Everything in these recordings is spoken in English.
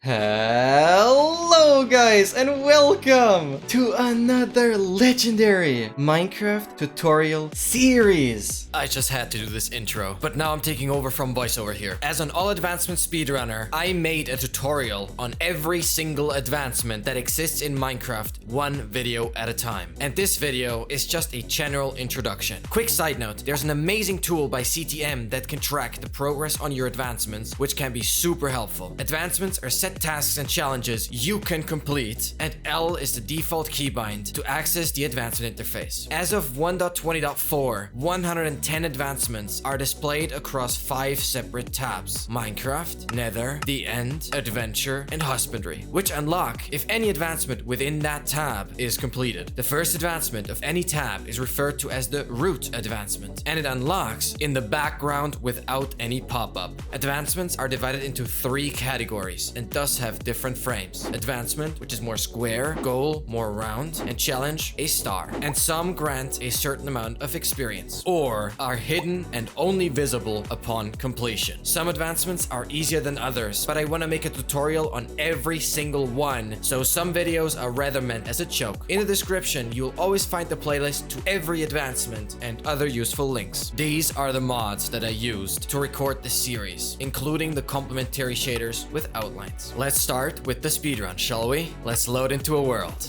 Hello guys and welcome to another legendary Minecraft tutorial series. I just had to do this intro, but now I'm taking over from voiceover here. As an all advancement speedrunner, I made a tutorial on every single advancement that exists in Minecraft, one video at a time. And this video is just a general introduction. Quick side note, there's an amazing tool by CTM that can track the progress on your advancements, which can be super helpful. Advancements are set tasks and challenges you can complete, and L is the default keybind to access the advancement interface. As of 1.20.4, 110 advancements are displayed across 5 separate tabs: Minecraft, Nether, The End, Adventure, and Husbandry, which unlock if any advancement within that tab is completed. The first advancement of any tab is referred to as the root advancement, and it unlocks in the background without any pop-up. Advancements are divided into 3 categories and thus have different frames. Advancement, which is more square, goal, more round, and challenge, a star. And some grant a certain amount of experience, or are hidden and only visible upon completion. Some advancements are easier than others, but I want to make a tutorial on every single one, so some videos are rather meant as a joke. In the description, you'll always find the playlist to every advancement and other useful links. These are the mods that I used to record this series, including the complementary shaders with outlines. Let's start with the speedrun, shall we? Let's load into a world.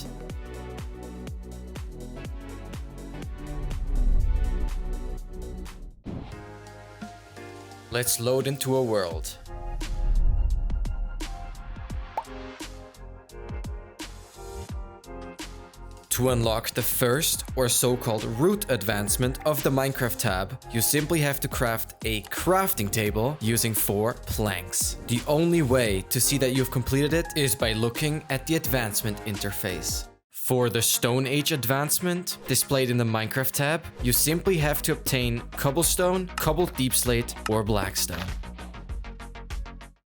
Let's load into a world. To unlock the first, or so-called root advancement of the Minecraft tab, you simply have to craft a crafting table using 4 planks. The only way to see that you've completed it is by looking at the advancement interface. For the Stone Age advancement, displayed in the Minecraft tab, you simply have to obtain cobblestone, cobbled deep slate, or blackstone.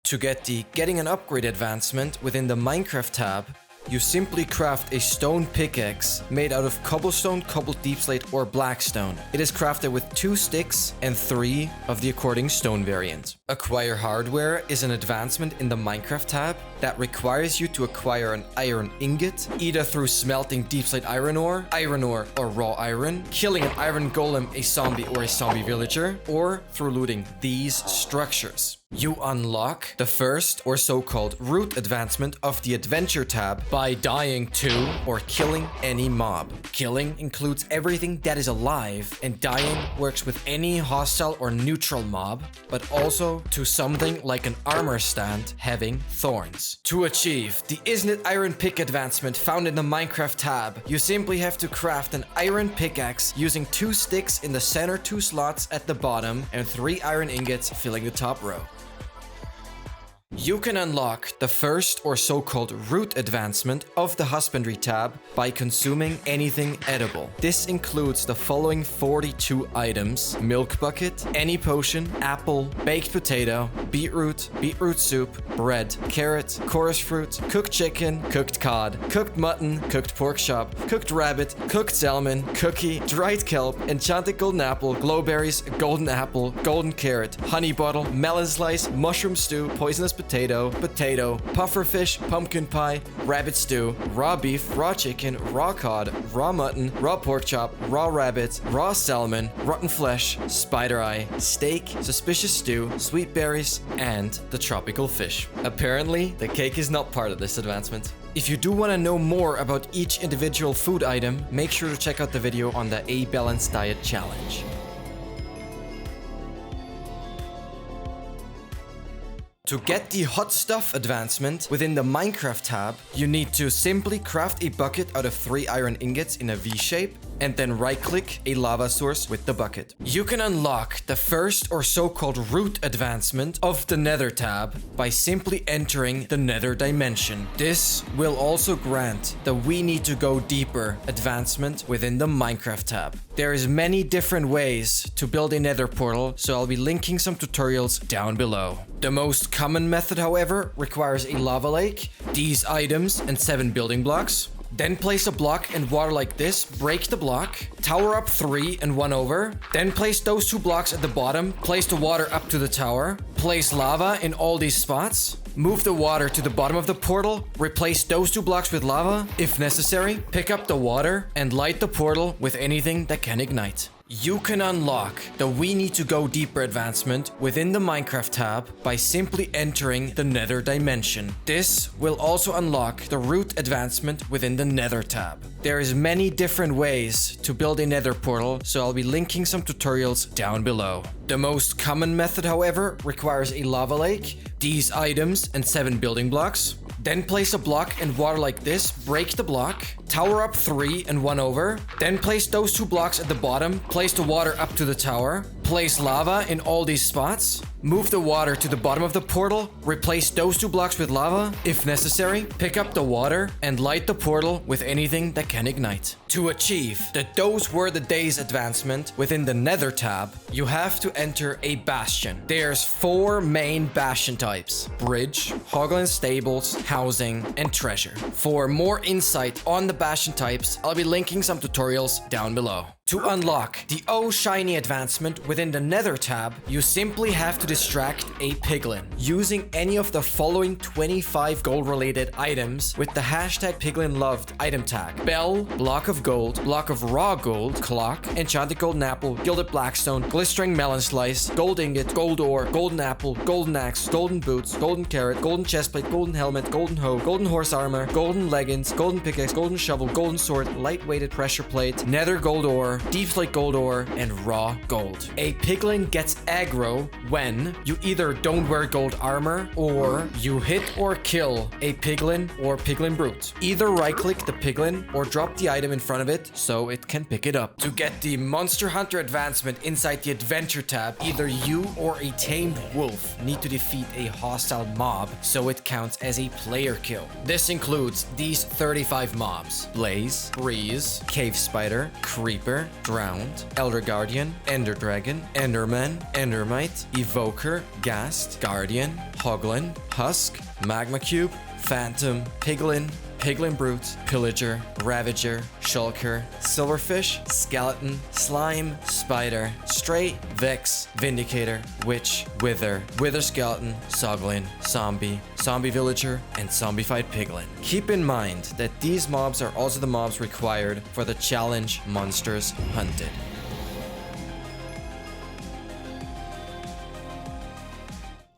To get the Getting an Upgrade advancement within the Minecraft tab, you simply craft a stone pickaxe made out of cobblestone, cobbled deep slate, or blackstone. It is crafted with 2 sticks and 3 of the according stone variant. Acquire Hardware is an advancement in the Minecraft tab that requires you to acquire an iron ingot, either through smelting deep slate iron ore, or raw iron, killing an iron golem, a zombie, or a zombie villager, or through looting these structures. You unlock the first, or so-called root advancement of the Adventure tab by dying to or killing any mob. Killing includes everything that is alive, and dying works with any hostile or neutral mob, but also to something like an armor stand having thorns. To achieve the Isn't It Iron Pick advancement found in the Minecraft tab, you simply have to craft an iron pickaxe using 2 sticks in the center 2 slots at the bottom and 3 iron ingots filling the top row. You can unlock the first, or so-called root advancement of the Husbandry tab by consuming anything edible. This includes the following 42 items: milk bucket, any potion, apple, baked potato, beetroot, beetroot soup, bread, carrot, chorus fruit, cooked chicken, cooked cod, cooked mutton, cooked pork chop, cooked rabbit, cooked salmon, cookie, dried kelp, enchanted golden apple, glowberries, golden apple, golden carrot, honey bottle, melon slice, mushroom stew, poisonous potato, pufferfish, pumpkin pie, rabbit stew, raw beef, raw chicken, raw cod, raw mutton, raw pork chop, raw rabbit, raw salmon, rotten flesh, spider eye, steak, suspicious stew, sweet berries, and the tropical fish. Apparently, the cake is not part of this advancement. If you do want to know more about each individual food item, make sure to check out the video on the A Balanced Diet Challenge. To get the hot stuff advancement within the Minecraft tab, you need to simply craft a bucket out of 3 iron ingots in a V shape, and then right-click a lava source with the bucket. You can unlock the first, or so-called root advancement of the Nether tab by simply entering the Nether dimension. This will also grant the We Need to Go Deeper advancement within the Minecraft tab. There is many different ways to build a Nether portal, so I'll be linking some tutorials down below. The most common method, however, requires a lava lake, these items, and 7 building blocks. Then place a block and water like this, break the block, tower up 3 and 1 over, then place those 2 blocks at the bottom, place the water up to the tower, place lava in all these spots, Move the water to the bottom of the portal, replace those 2 blocks with lava. If necessary, pick up the water and light the portal with anything that can ignite. You can unlock the We Need to Go Deeper advancement within the Minecraft tab by simply entering the Nether dimension. This will also unlock the Root advancement within the Nether tab. There is many different ways to build a Nether portal, so I'll be linking some tutorials down below. The most common method, however, requires a lava lake, these items, and 7 building blocks. Then place a block in water like this, break the block, tower up 3 and 1 over, then place those 2 blocks at the bottom, place the water up to the tower, place lava in all these spots, move the water to the bottom of the portal, replace those 2 blocks with lava. If necessary, pick up the water and light the portal with anything that can ignite. To achieve the Those Were the Days advancement within the Nether tab, you have to enter a bastion. There's 4 main bastion types: bridge, Hogland stables, housing, and treasure. For more insight on the bastion types, I'll be linking some tutorials down below. To unlock the Oh Shiny advancement within the Nether tab, you simply have to distract a piglin using any of the following 25 gold related items with the hashtag piglinloved item tag: bell, block of gold, block of raw gold, clock, enchanted golden apple, gilded blackstone, glistering melon slice, gold ingot, gold ore, golden apple, golden axe, golden boots, golden carrot, golden chestplate, golden helmet, golden hoe, golden horse armor, golden leggings, golden pickaxe, golden shovel, golden sword, lightweighted pressure plate, nether gold ore, deep slate gold ore, and raw gold. A piglin gets aggro when you either don't wear gold armor or you hit or kill a piglin or piglin brute. Either right click the piglin or drop the item in front of it so it can pick it up. To get the Monster Hunter advancement inside the Adventure tab, either you or a tamed wolf need to defeat a hostile mob so it counts as a player kill. This includes these 35 mobs: Blaze, Breeze, Cave Spider, Creeper, Drowned, Elder Guardian, Ender Dragon, Enderman, Endermite, Evoker, Ghast, Guardian, Hoglin, Husk, Magma Cube, Phantom, Piglin, Piglin Brute, Pillager, Ravager, Shulker, Silverfish, Skeleton, Slime, Spider, Stray, Vex, Vindicator, Witch, Wither, Wither Skeleton, Soglin, Zombie, Zombie Villager, and Zombified Piglin. Keep in mind that these mobs are also the mobs required for the challenge Monsters Hunted.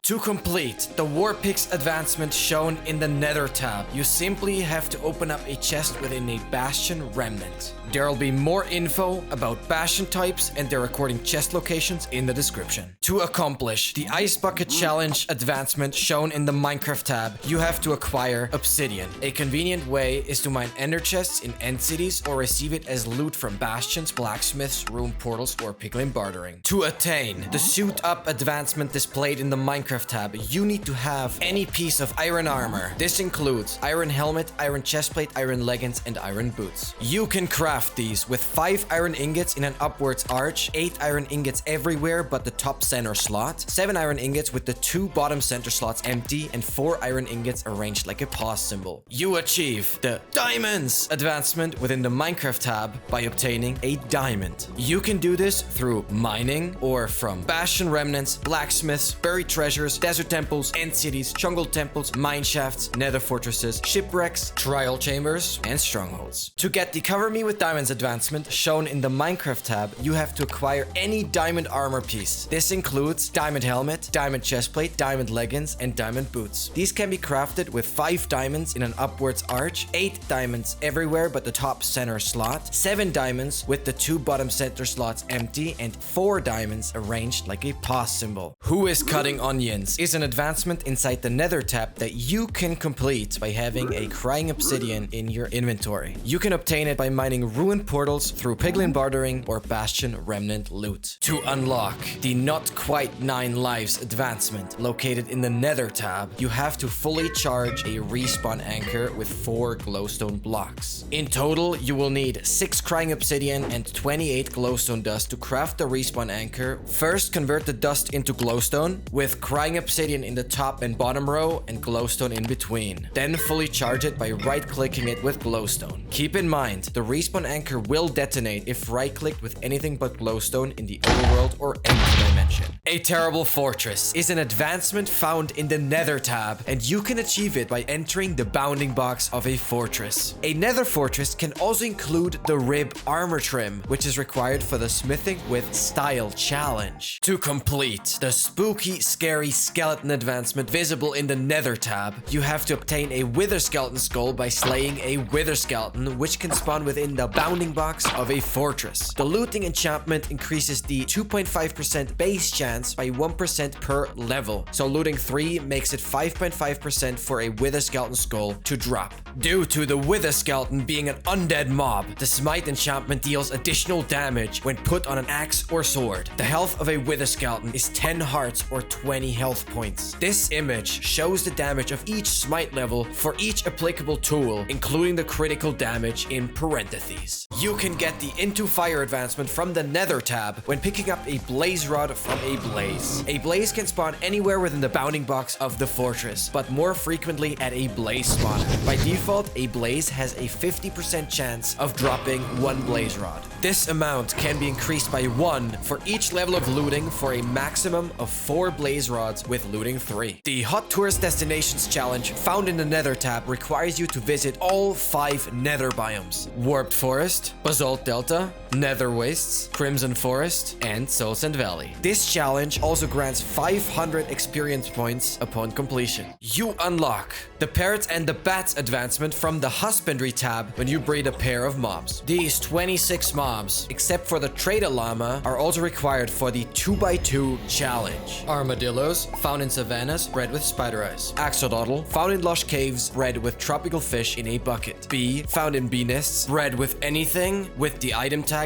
To complete the Warpix advancement shown in the Nether tab, you simply have to open up a chest within a Bastion Remnant. There will be more info about Bastion types and their according chest locations in the description. To accomplish the Ice Bucket Challenge advancement shown in the Minecraft tab, you have to acquire Obsidian. A convenient way is to mine ender chests in end cities or receive it as loot from bastions, blacksmiths, room portals, or piglin bartering. To attain the Suit Up advancement displayed in the Minecraft tab, you need to have any piece of iron armor. This includes iron helmet, iron chestplate, iron leggings, and iron boots. You can craft these with 5 iron ingots in an upwards arch, 8 iron ingots everywhere but the top center slot, 7 iron ingots with the 2 bottom center slots empty, and 4 iron ingots arranged like a pause symbol. You achieve the Diamonds advancement within the Minecraft tab by obtaining a diamond. You can do this through mining or from Bastion Remnants, blacksmiths, buried treasures, desert temples, end cities, jungle temples, mine shafts, nether fortresses, shipwrecks, trial chambers, and strongholds. To get the Cover Me with Diamonds advancement shown in the Minecraft tab, you have to acquire any diamond armor piece. This includes diamond helmet, diamond chestplate, diamond leggings, and diamond boots. These can be crafted with 5 diamonds in an upwards arch, 8 diamonds everywhere but the top center slot, 7 diamonds with the 2 bottom center slots empty, and 4 diamonds arranged like a pause symbol. Who is Cutting Onions is an advancement inside the Nether tab that you can complete by having a Crying Obsidian in your inventory. You can obtain it by mining ruined portals through piglin bartering or Bastion Remnant loot. To unlock the Not Quite 9 Lives advancement located in the Nether tab, you have to fully charge a respawn anchor with 4 glowstone blocks. In total, you will need 6 Crying Obsidian and 28 glowstone dust to craft the respawn anchor. First, convert the dust into glowstone with Crying Obsidian in the top and bottom row and glowstone in between. Then fully charge it by right-clicking it with glowstone. Keep in mind, the respawn anchor will detonate if right-clicked with anything but glowstone in the overworld or end dimension. attention. A Terrible Fortress is an advancement found in the Nether tab, and you can achieve it by entering the bounding box of a fortress. A Nether fortress can also include the rib armor trim, which is required for the Smithing with Style challenge. To complete the spooky, scary skeleton advancement visible in the Nether tab, you have to obtain a Wither Skeleton skull by slaying a Wither Skeleton, which can spawn within the bounding box of a fortress. The looting enchantment increases the 2.5% base chance by 1% per level, so looting 3 makes it 5.5% for a Wither Skeleton skull to drop. Due to the Wither Skeleton being an undead mob, the Smite enchantment deals additional damage when put on an axe or sword. The health of a Wither Skeleton is 10 hearts or 20 health points. This image shows the damage of each Smite level for each applicable tool, including the critical damage in parentheses. You can get the Into Fire advancement from the Nether tab when picking up a Blaze Rod from a blaze. A blaze can spawn anywhere within the bounding box of the fortress, but more frequently at a blaze spawner. By default, a blaze has a 50% chance of dropping 1 Blaze Rod. This amount can be increased by 1 for each level of looting for a maximum of 4 Blaze Rods with looting 3. The Hot Tourist Destinations challenge found in the Nether tab requires you to visit all 5 Nether biomes: Warped Forest, Basalt Delta, Nether Wastes, Crimson Forest, and Soul Sand Valley. This challenge also grants 500 experience points upon completion. You unlock the Parrots and the Bats advancement from the Husbandry tab when you breed a pair of mobs. These 26 mobs, except for the Trader Llama, are also required for the 2x2 challenge. Armadillos, found in savannas, bred with spider eyes. Axolotl, found in lush caves, bred with tropical fish in a bucket. Bee, found in bee nests, bred with anything with the item tag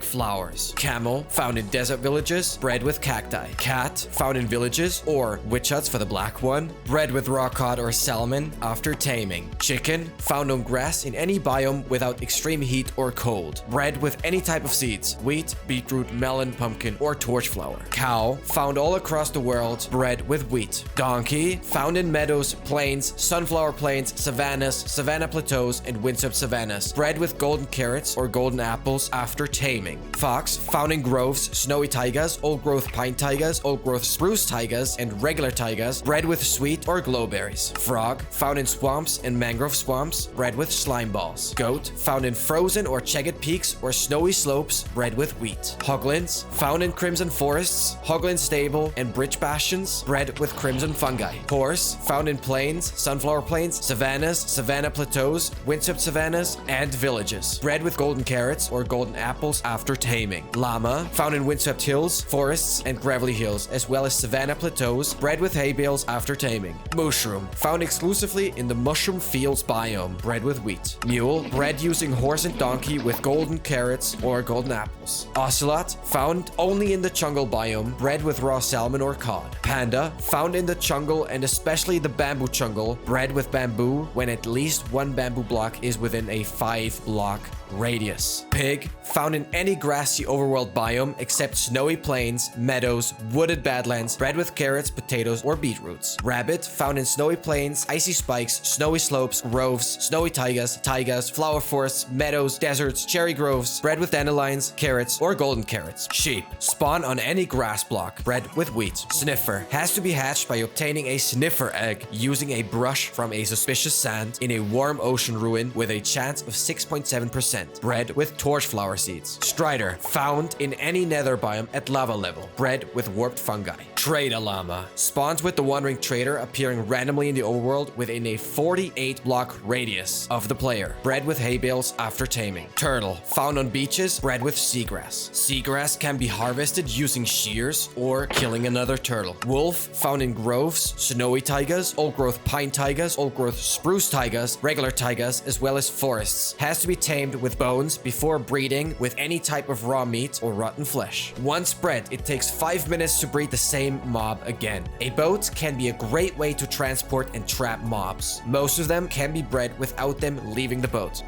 #flowers. Camel, found in desert villages, bred with cacti. Cat, found in villages or witch huts for the black one, bred with raw cod or salmon after taming. Chicken, found on grass in any biome without extreme heat or cold, bred with any type of seeds: wheat, beetroot, melon, pumpkin, or torchflower. Cow, found all across the world, bred with wheat. Donkey, found in meadows, plains, sunflower plains, savannas, savanna plateaus, and windswept savannas, bred with golden carrots or golden apples after taming. Fox, found in groves, snowy taigas, old-growth pine taigas, old-growth spruce taigas, and regular taigas, bred with sweet or glowberries. Frog, found in swamps and mangrove swamps, bred with slime balls. Goat, found in frozen or jagged peaks or snowy slopes, bred with wheat. Hoglins, found in crimson forests, hoglin stable, and bridge bastions, bred with crimson fungi. Horse, found in plains, sunflower plains, savannas, savanna plateaus, windswept savannas, and villages, bred with golden carrots or golden apples after taming. Llama, found in windswept hills, forests, and gravelly hills, as well as savanna plateaus, bred with hay bales after taming. Mushroom, found exclusively in the mushroom fields biome, bred with wheat. Mule, bred using horse and donkey with golden carrots or golden apples. Ocelot, found only in the jungle biome, bred with raw salmon or cod. Panda, found in the jungle and especially the bamboo jungle, bred with bamboo when at least 1 bamboo block is within a 5-block radius. Pig, found in any grassy overworld biome except snowy plains, meadows, wooded badlands, bred with carrots, potatoes, or beetroots. Rabbit, found in snowy plains, icy spikes, snowy slopes, groves, snowy taigas, flower forests, meadows, deserts, cherry groves, bred with dandelions, carrots, or golden carrots. Sheep, spawn on any grass block, bred with wheat. Sniffer, has to be hatched by obtaining a sniffer egg using a brush from a suspicious sand in a warm ocean ruin with a chance of 6.7%. Bred with torchflower seeds. Strider, found in any nether biome at lava level, bred with warped fungi. Trader Llama, spawns with the Wandering Trader appearing randomly in the overworld within a 48-block radius of the player, bred with hay bales after taming. Turtle, found on beaches, bred with seagrass. Seagrass can be harvested using shears or killing another turtle. Wolf, found in groves, snowy taigas, old-growth pine taigas, old-growth spruce taigas, regular taigas, as well as forests. Has to be tamed with bones before breeding with any type of raw meat or rotten flesh. Once bred, it takes 5 minutes to breed the same mob again. A boat can be a great way to transport and trap mobs. Most of them can be bred without them leaving the boat.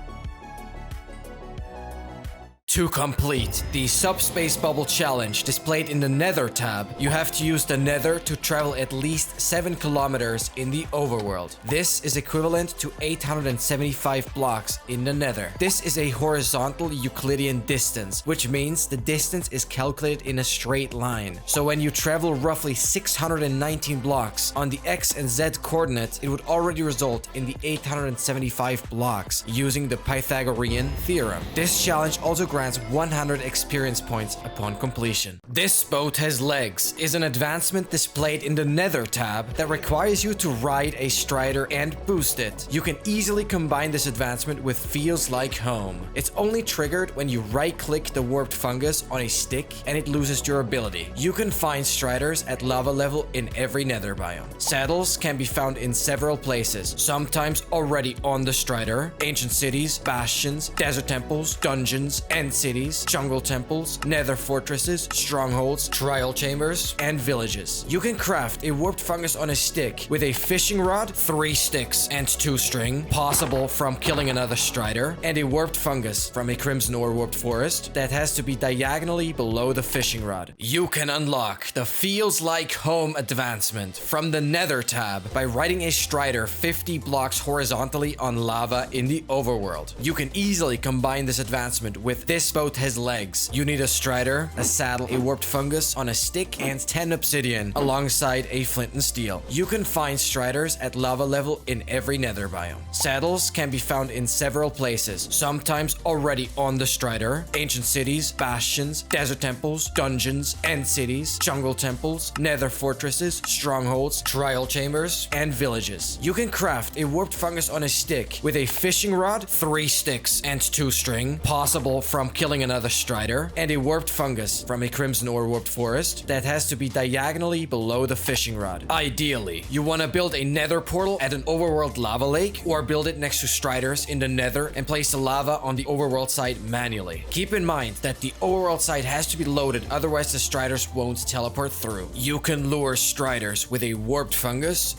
To complete the Subspace Bubble challenge displayed in the Nether tab, you have to use the Nether to travel at least 7 kilometers in the overworld. This is equivalent to 875 blocks in the Nether. This is a horizontal Euclidean distance, which means the distance is calculated in a straight line. So when you travel roughly 619 blocks on the X and Z coordinate, it would already result in the 875 blocks using the Pythagorean theorem. This challenge also grants 100 experience points upon completion. This boat has legs is an advancement displayed in the Nether tab that requires you to ride a strider and boost it. You can easily combine this advancement with Feels Like Home. It's only triggered when you right-click the warped fungus on a stick and it loses durability. You can find striders at lava level in every Nether biome. Saddles can be found in several places, sometimes already on the strider: ancient cities, bastions, desert temples, dungeons, end cities, jungle temples, nether fortresses, strongholds, trial chambers, and villages. You can craft a warped fungus on a stick with a fishing rod, 3 sticks, and 2 string, possible from killing another strider, and a warped fungus from a crimson ore warped forest that has to be diagonally below the fishing rod. You can unlock the Feels Like Home advancement from the Nether tab by riding a strider 50 blocks horizontally on lava in the overworld. You can easily combine this advancement with This Boat Has Legs. You need a strider, a saddle, a warped fungus on a stick, and 10 obsidian alongside a flint and steel. You can find striders at lava level in every Nether biome. Saddles can be found in several places, sometimes already on the strider: ancient cities, bastions, desert temples, dungeons, end cities, jungle temples, nether fortresses, strongholds, trial chambers, and villages. You can craft a warped fungus on a stick with a fishing rod, 3 sticks, and 2 string, possible from killing another strider, and a warped fungus from a crimson ore warped forest that has to be diagonally below the fishing rod. Ideally, you want to build a nether portal at an overworld lava lake, or build it next to striders in the nether and place the lava on the overworld side manually. Keep in mind that the overworld side has to be loaded, otherwise the striders won't teleport through. You can lure striders with a warped fungus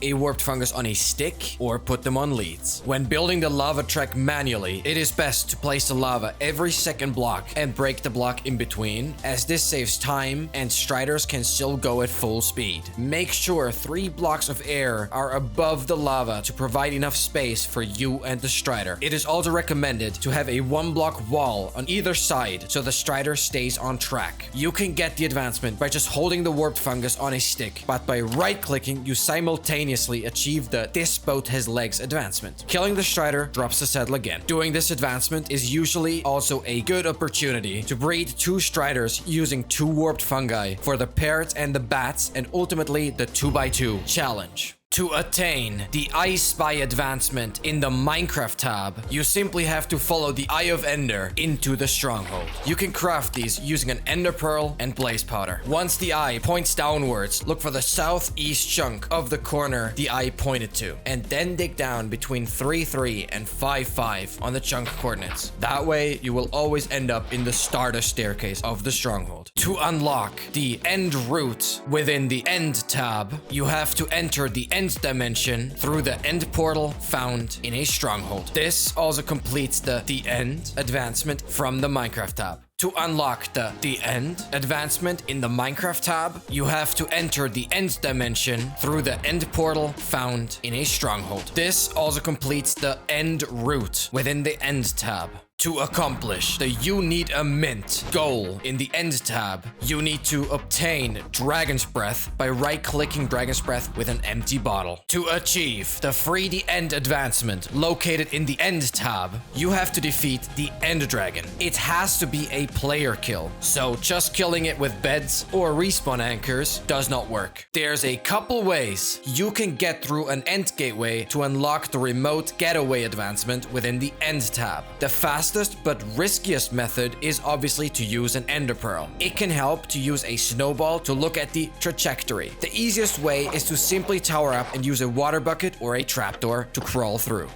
on a stick, or put them on leads. When building the lava track manually, it is best to place the lava every second block and break the block in between, as this saves time and striders can still go at full speed. Make sure 3 blocks of air are above the lava to provide enough space for you and the strider. It is also recommended to have a 1-block wall on either side so the strider stays on track. You can get the advancement by just holding the warped fungus on a stick, but by right-clicking you simultaneously achieve the This Boat Has Legs advancement. Killing the strider drops the saddle again. Doing this advancement is usually also a good opportunity to breed 2 striders using 2 warped fungi for the parrots and the bats, and ultimately the 2x2 challenge. To attain the I Spy advancement in the Minecraft tab, you simply have to follow the Eye of Ender into the stronghold. You can craft these using an Ender Pearl and Blaze Powder. Once the eye points downwards, look for the southeast chunk of the corner the eye pointed to, and then dig down between 3-3 and 5-5 on the chunk coordinates. That way, you will always end up in the starter staircase of the stronghold. To unlock the End Root within the End tab, you have to enter the End dimension through the End portal found in a stronghold. This also completes the End advancement from the Minecraft tab. To unlock the End advancement in the Minecraft tab, you have to enter the End dimension through the End portal found in a stronghold. This also completes the End Root within the End tab. To accomplish the You Need a Mint goal in the End tab, you need to obtain Dragon's Breath by right-clicking Dragon's Breath with an empty bottle. To achieve the Free the End advancement located in the End tab, you have to defeat the End Dragon. It has to be a player kill, so just killing it with beds or respawn anchors does not work. There's a couple ways you can get through an End gateway to unlock the remote Getaway advancement within the End tab. The fastest but riskiest method is obviously to use an Ender Pearl. It can help to use a snowball to look at the trajectory. The easiest way is to simply tower up and use a water bucket or a trapdoor to crawl through.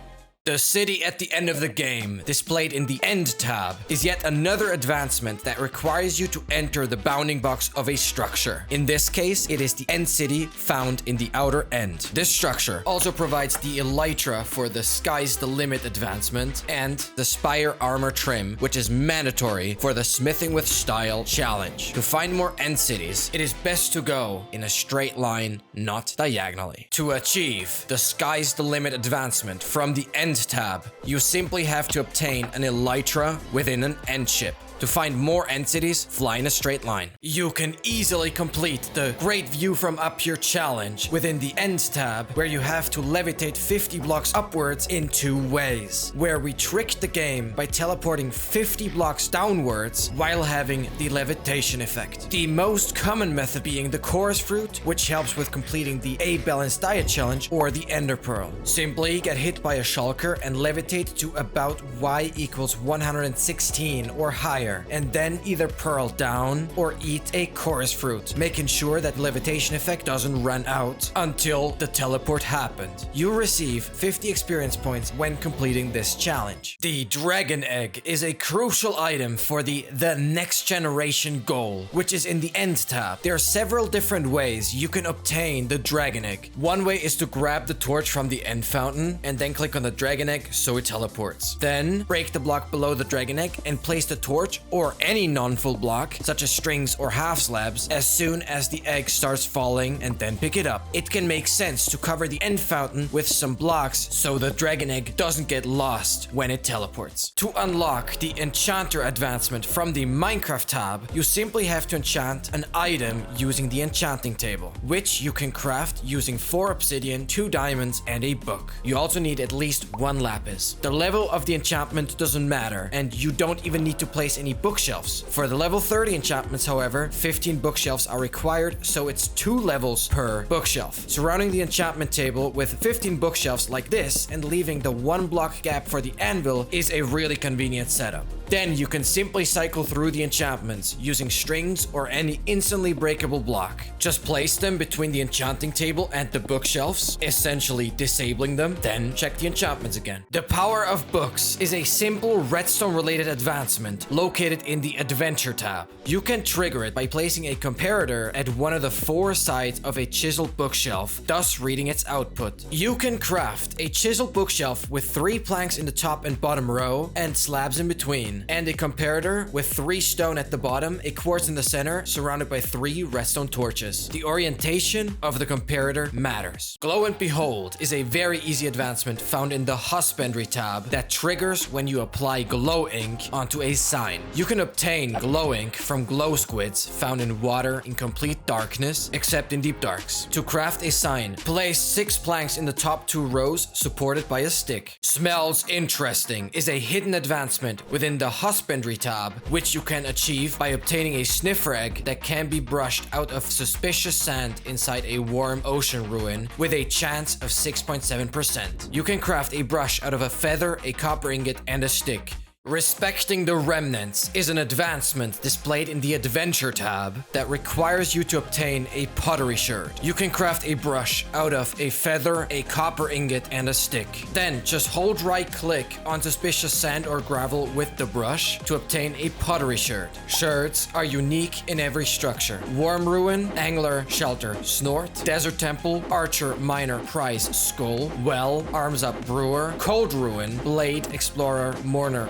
The city at the end of the game, displayed in the End tab, is yet another advancement that requires you to enter the bounding box of a structure. In this case, it is the End City found in the outer end. This structure also provides the elytra for the Sky's the Limit advancement and the Spire armor trim, which is mandatory for the Smithing with Style challenge. To find more End Cities, it is best to go in a straight line, not diagonally. To achieve the Sky's the Limit advancement from the End tab, you simply have to obtain an elytra within an end ship. To find more end cities, fly in a straight line. You can easily complete the Great View from Up Here challenge within the End tab, where you have to levitate 50 blocks upwards in 2 ways, where we tricked the game by teleporting 50 blocks downwards while having the levitation effect. The most common method being the Chorus Fruit, which helps with completing the A Balanced Diet challenge or the Ender Pearl. Simply get hit by a shulker and levitate to about y equals 116 or higher, and then either pearl down or eat a Chorus Fruit, making sure that levitation effect doesn't run out until the teleport happened. You receive 50 experience points when completing this challenge. The Dragon Egg is a crucial item for the Next Generation goal, which is in the End tab. There are several different ways you can obtain the Dragon Egg. One way is to grab the torch from the End Fountain and then click on the Dragon Egg so it teleports. Then break the block below the Dragon Egg and place the torch or any non-full block, such as strings or half slabs, as soon as the egg starts falling, and then pick it up. It can make sense to cover the End Fountain with some blocks so the Dragon Egg doesn't get lost when it teleports. To unlock the Enchanter advancement from the Minecraft tab, you simply have to enchant an item using the enchanting table, which you can craft using 4 obsidian, 2 diamonds, and a book. You also need at least 1 lapis. The level of the enchantment doesn't matter, and you don't even need to place any bookshelves. For the level 30 enchantments, however, 15 bookshelves are required, so it's 2 levels per bookshelf. Surrounding the enchantment table with 15 bookshelves like this and leaving the 1 block gap for the anvil is a really convenient setup. Then you can simply cycle through the enchantments using strings or any instantly breakable block. Just place them between the enchanting table and the bookshelves, essentially disabling them, then check the enchantments again. The Power of Books is a simple redstone related advancement located in the Adventure tab. You can trigger it by placing a comparator at one of the 4 sides of a chiseled bookshelf, thus reading its output. You can craft a chiseled bookshelf with 3 planks in the top and bottom row and slabs in between, and a comparator with 3 stone at the bottom, a quartz in the center, surrounded by 3 redstone torches. The orientation of the comparator matters. Glow and Behold is a very easy advancement found in the Husbandry tab that triggers when you apply glow ink onto a sign. You can obtain glow ink from glow squids found in water in complete darkness, except in deep darks. To craft a sign, place 6 planks in the top 2 rows supported by a stick. Smells Interesting is a hidden advancement within the Husbandry tab, which you can achieve by obtaining a sniffer egg that can be brushed out of suspicious sand inside a warm ocean ruin with a chance of 6.7%. You can craft a brush out of a feather, a copper ingot, and a stick. Respecting the Remnants is an advancement displayed in the Adventure tab that requires you to obtain a pottery sherd. You can craft a brush out of a feather, a copper ingot, and a stick. Then just hold right click on suspicious sand or gravel with the brush to obtain a pottery sherd. Sherds are unique in every structure: Warm Ruin, Angler, Shelter, Snort, Desert Temple, Archer, Miner, Prize, Skull, Well, Arms Up, Brewer, Cold Ruin, Blade, Explorer, Mourner,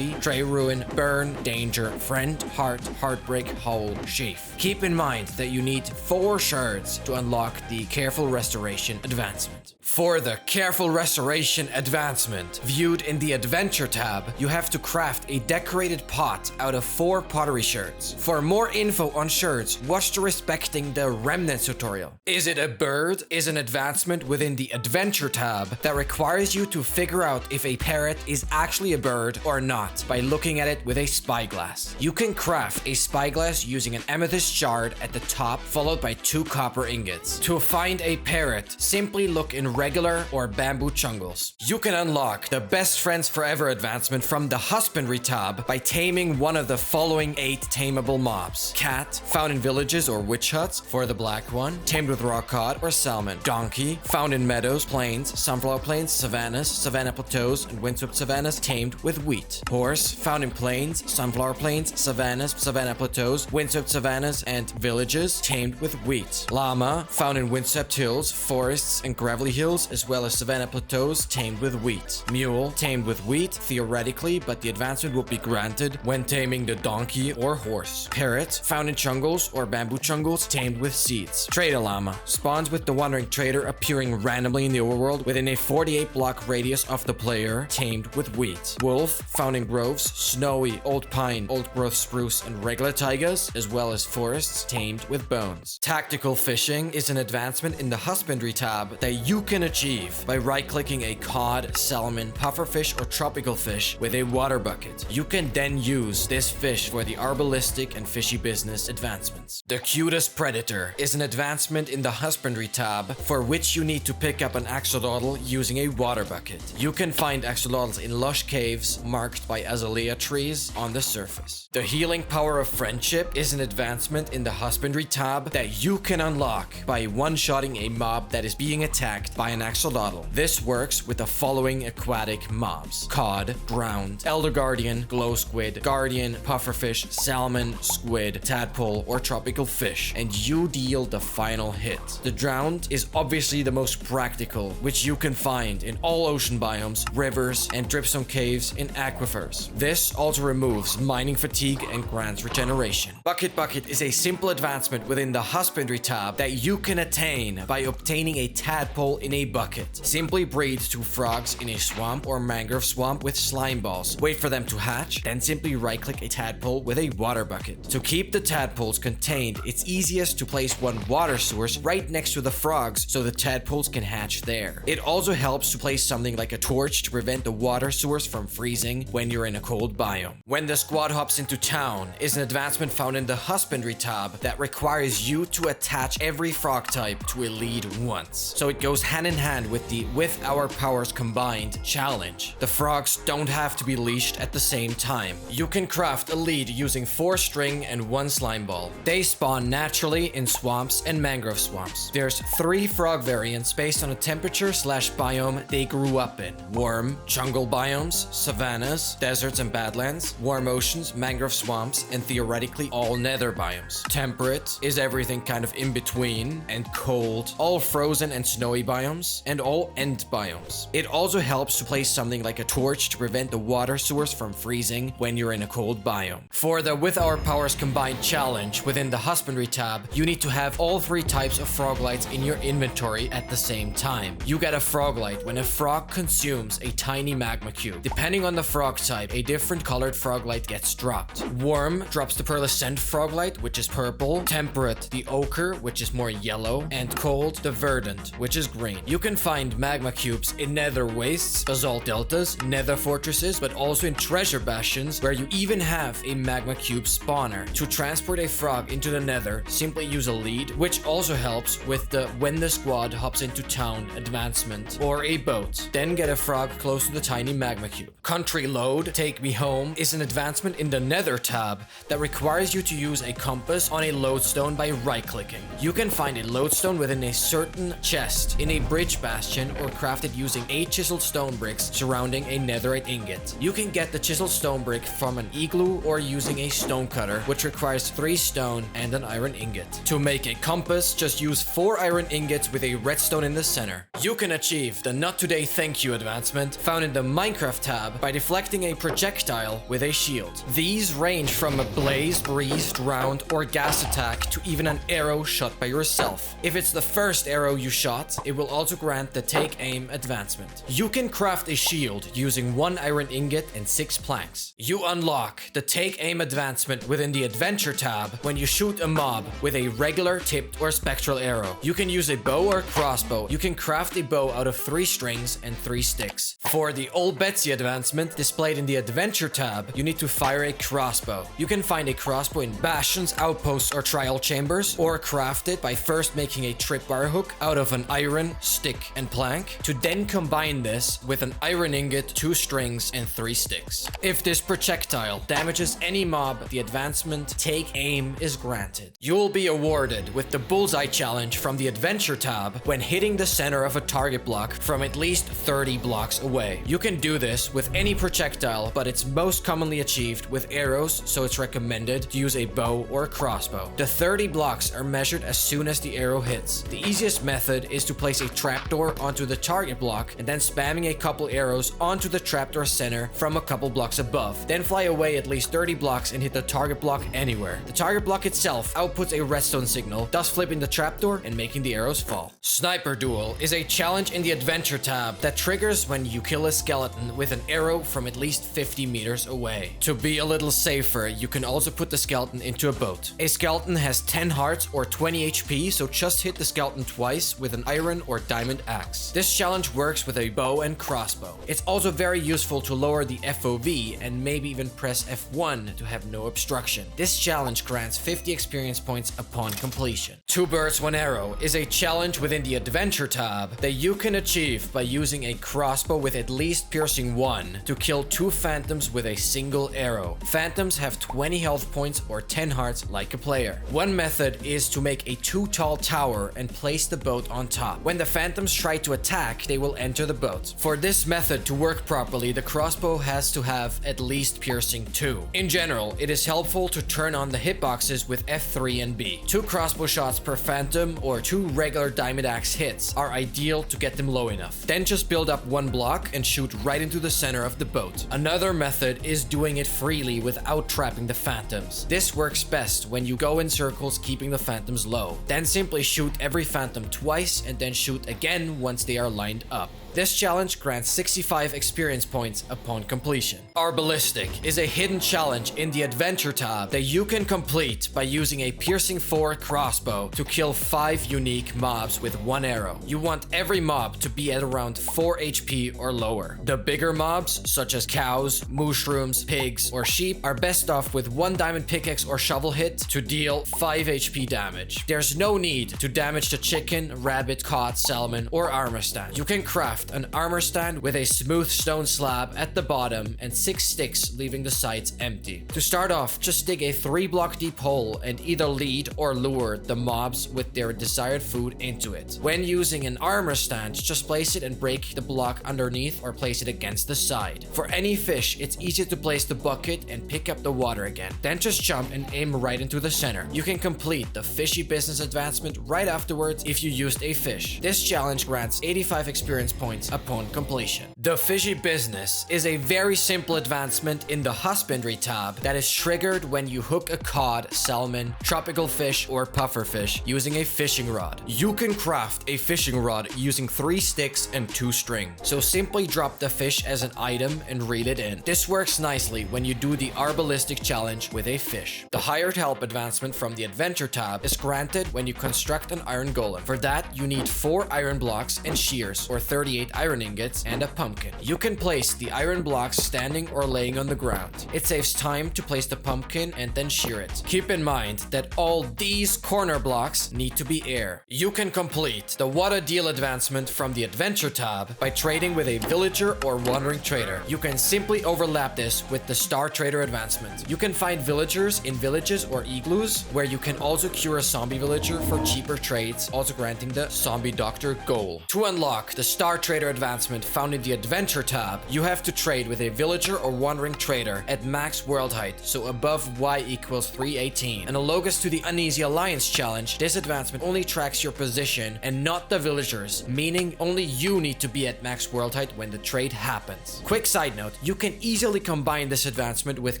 Tray Ruin, Burn, Danger, Friend, Heart, Heartbreak, Howl, Sheaf. Keep in mind that you need 4 shards to unlock the Careful Restoration advancement. For the Careful Restoration advancement, viewed in the Adventure tab, you have to craft a decorated pot out of 4 pottery sherds. For more info on sherds, watch the Respecting the Remnants tutorial. Is it a bird is an advancement within the Adventure tab that requires you to figure out if a parrot is actually a bird or not by looking at it with a spyglass. You can craft a spyglass using an amethyst shard at the top, followed by 2 copper ingots. To find a parrot, simply look in and regular or bamboo jungles. You can unlock the Best Friends Forever advancement from the Husbandry tab by taming one of the following 8 tameable mobs. Cat, found in villages or witch huts for the black one, tamed with raw cod or salmon. Donkey, found in meadows, plains, sunflower plains, savannas, savanna plateaus, and windswept savannas, tamed with wheat. Horse, found in plains, sunflower plains, savannas, savanna plateaus, windswept savannas, and villages, tamed with wheat. Llama, found in windswept hills, forests, and gravelly hills, as well as savanna plateaus, tamed with wheat. Mule, tamed with wheat, theoretically, but the advancement will be granted when taming the donkey or horse. Parrot, found in jungles or bamboo jungles, tamed with seeds. Trader Llama, spawns with the Wandering Trader appearing randomly in the overworld within a 48 block radius of the player, tamed with wheat. Wolf, found in groves, snowy, old pine, old growth spruce, and regular taigas, as well as forests, tamed with bones. Tactical fishing is an advancement in the Husbandry tab that you can achieve by right-clicking a cod, salmon, pufferfish, or tropical fish with a water bucket. You can then use this fish for the Arbalistic and Fishy Business advancements. The Cutest Predator is an advancement in the Husbandry tab for which you need to pick up an axolotl using a water bucket. You can find axolotls in lush caves marked by azalea trees on the surface. The Healing Power of Friendship is an advancement in the Husbandry tab that you can unlock by one-shotting a mob that is being attacked by an axolotl. This works with the following aquatic mobs: cod, drowned, elder guardian, glow squid, guardian, pufferfish, salmon, squid, tadpole, or tropical fish, and you deal the final hit. The drowned is obviously the most practical, which you can find in all ocean biomes, rivers, and dripstone caves in aquifers. This also removes mining fatigue and grants regeneration. Bukkit Bukkit is a simple advancement within the Husbandry tab that you can attain by obtaining a tadpole in a bucket. Simply breed 2 frogs in a swamp or mangrove swamp with slime balls. Wait for them to hatch, then simply right-click a tadpole with a water bucket. To keep the tadpoles contained, it's easiest to place one water source right next to the frogs so the tadpoles can hatch there. It also helps to place something like a torch to prevent the water source from freezing when you're in a cold biome. When the squad hops into town is an advancement found in the Husbandry tab that requires you to attach every frog type to a lead once. So it goes hand in hand with the With Our Powers Combined challenge. The frogs don't have to be leashed at the same time. You can craft a lead using 4 string and 1 slime ball. They spawn naturally in swamps and mangrove swamps. There's 3 frog variants based on the temperature/biome they grew up in: warm, jungle biomes, savannas, deserts and badlands, warm oceans, mangrove swamps, and theoretically all nether biomes. Temperate is everything kind of in between, and cold, all frozen and snowy biomes, and all end biomes. It also helps to place something like a torch to prevent the water source from freezing when you're in a cold biome. For the With Our Powers Combined challenge within the Husbandry tab, you need to have all 3 types of frog lights in your inventory at the same time. You get a frog light when a frog consumes a tiny magma cube. Depending on the frog type, a different colored frog light gets dropped. Warm drops the pearlescent frog light, which is purple. Temperate, the ochre, which is more yellow. And cold, the verdant, which is green. You can find magma cubes in nether wastes, basalt deltas, nether fortresses, but also in treasure bastions where you even have a magma cube spawner. To transport a frog into the nether, simply use a lead, which also helps with the When the Squad Hops into Town advancement, or a boat. Then get a frog close to the tiny magma cube. Country Lode, Take Me Home, is an advancement in the Nether tab that requires you to use a compass on a lodestone by right-clicking. You can find a lodestone within a certain chest in a bridge bastion or craft it using 8 chiseled stone bricks surrounding a netherite ingot. You can get the chiseled stone brick from an igloo or using a stone cutter, which requires 3 stone and an iron ingot. To make a compass, just use 4 iron ingots with a redstone in the center. You can achieve the Not Today Thank You advancement found in the Minecraft tab by deflecting a projectile with a shield. These range from a blaze, breeze, drowned, or gas attack to even an arrow shot by yourself. If it's the first arrow you shot, it will also grant the Take Aim advancement. You can craft a shield using 1 iron ingot and 6 planks. You unlock the Take Aim advancement within the Adventure tab when you shoot a mob with a regular, tipped, or spectral arrow. You can use a bow or crossbow. You can craft a bow out of 3 strings and 3 sticks. For the Old Betsy advancement displayed in the Adventure tab, you need to fire a crossbow. You can find a crossbow in bastions, outposts, or trial chambers, or craft it by first making a tripwire hook out of an iron, stick, and plank, to then combine this with an iron ingot, 2 strings, and 3 sticks. If this projectile damages any mob, the advancement Take Aim is granted. You'll be awarded with the Bullseye challenge from the Adventure tab when hitting the center of a target block from at least 30 blocks away. You can do this with any projectile, but it's most commonly achieved with arrows, so it's recommended to use a bow or a crossbow. The 30 blocks are measured as soon as the arrow hits. The easiest method is to place a trapdoor onto the target block and then spamming a couple arrows onto the trapdoor center from a couple blocks above. Then fly away at least 30 blocks and hit the target block anywhere. The target block itself outputs a redstone signal, thus flipping the trapdoor and making the arrows fall. Sniper Duel is a challenge in the Adventure tab that triggers when you kill a skeleton with an arrow from at least 50 meters away. To be a little safer, you can also put the skeleton into a boat. A skeleton has 10 hearts or 20 HP, so just hit the skeleton twice with an iron or diamond axe. This challenge works with a bow and crossbow. It's also very useful to lower the FOV and maybe even press F1 to have no obstruction. This challenge grants 50 experience points upon completion. 2 birds, 1 arrow is a challenge within the Adventure tab that you can achieve by using a crossbow with at least piercing 1 to kill 2 phantoms with a single arrow. Phantoms have 20 health points or 10 hearts like a player. One method is to make a 2 tall tower and place the boat on top. When the phantoms try to attack, they will enter the boat. For this method to work properly, the crossbow has to have at least piercing 2. In general, it is helpful to turn on the hitboxes with F3 and B. 2 crossbow shots per phantom or 2 regular diamond axe hits are ideal to get them low enough. Then just build up 1 block and shoot right into the center of the boat. Another method is doing it freely without trapping the phantoms. This works best when you go in circles keeping the phantoms low. Then simply shoot every phantom twice and then shoot again once they are lined up. This challenge grants 65 experience points upon completion. Arbalistic is a hidden challenge in the Adventure tab that you can complete by using a piercing 4 crossbow to kill 5 unique mobs with 1 arrow. You want every mob to be at around 4 HP or lower. The bigger mobs, such as cows, mushrooms, pigs, or sheep, are best off with 1 diamond pickaxe or shovel hit to deal 5 HP damage. There's no need to damage the chicken, rabbit, cod, salmon, or armor stand. You can craft an armor stand with a smooth stone slab at the bottom and 6 sticks, leaving the sides empty. To start off, just dig a 3 block deep hole and either lead or lure the mobs with their desired food into it. When using an armor stand, just place it and break the block underneath or place it against the side. For any fish, it's easy to place the bucket and pick up the water again. Then just jump and aim right into the center. You can complete the Fishy Business advancement right afterwards if you used a fish. This challenge grants 85 experience points upon completion. The Fishy Business is a very simple advancement in the Husbandry tab that is triggered when you hook a cod, salmon, tropical fish, or pufferfish using a fishing rod. You can craft a fishing rod using 3 sticks and 2 string. So simply drop the fish as an item and reel it in. This works nicely when you do the Arbalistic challenge with a fish. The Hired Help advancement from the Adventure tab is granted when you construct an iron golem. For that, you need 4 iron blocks and shears, or 38 iron ingots, and a pumpkin. You can place the iron blocks standing or laying on the ground. It saves time to place the pumpkin and then shear it. Keep in mind that all these corner blocks need to be air. You can complete the What a Deal advancement from the Adventure tab by trading with a villager or wandering trader. You can simply overlap this with the Star Trader advancement. You can find villagers in villages or igloos, where you can also cure a zombie villager for cheaper trades, also granting the Zombie Doctor goal. To unlock the Star Trader advancement found in the Adventure tab, you have to trade with a villager or wandering trader at max world height, so above y equals 318. Analogous to the Uneasy Alliance challenge, this advancement only tracks your position and not the villagers, meaning only you need to be at max world height when the trade happens. Quick side note, you can easily combine this advancement with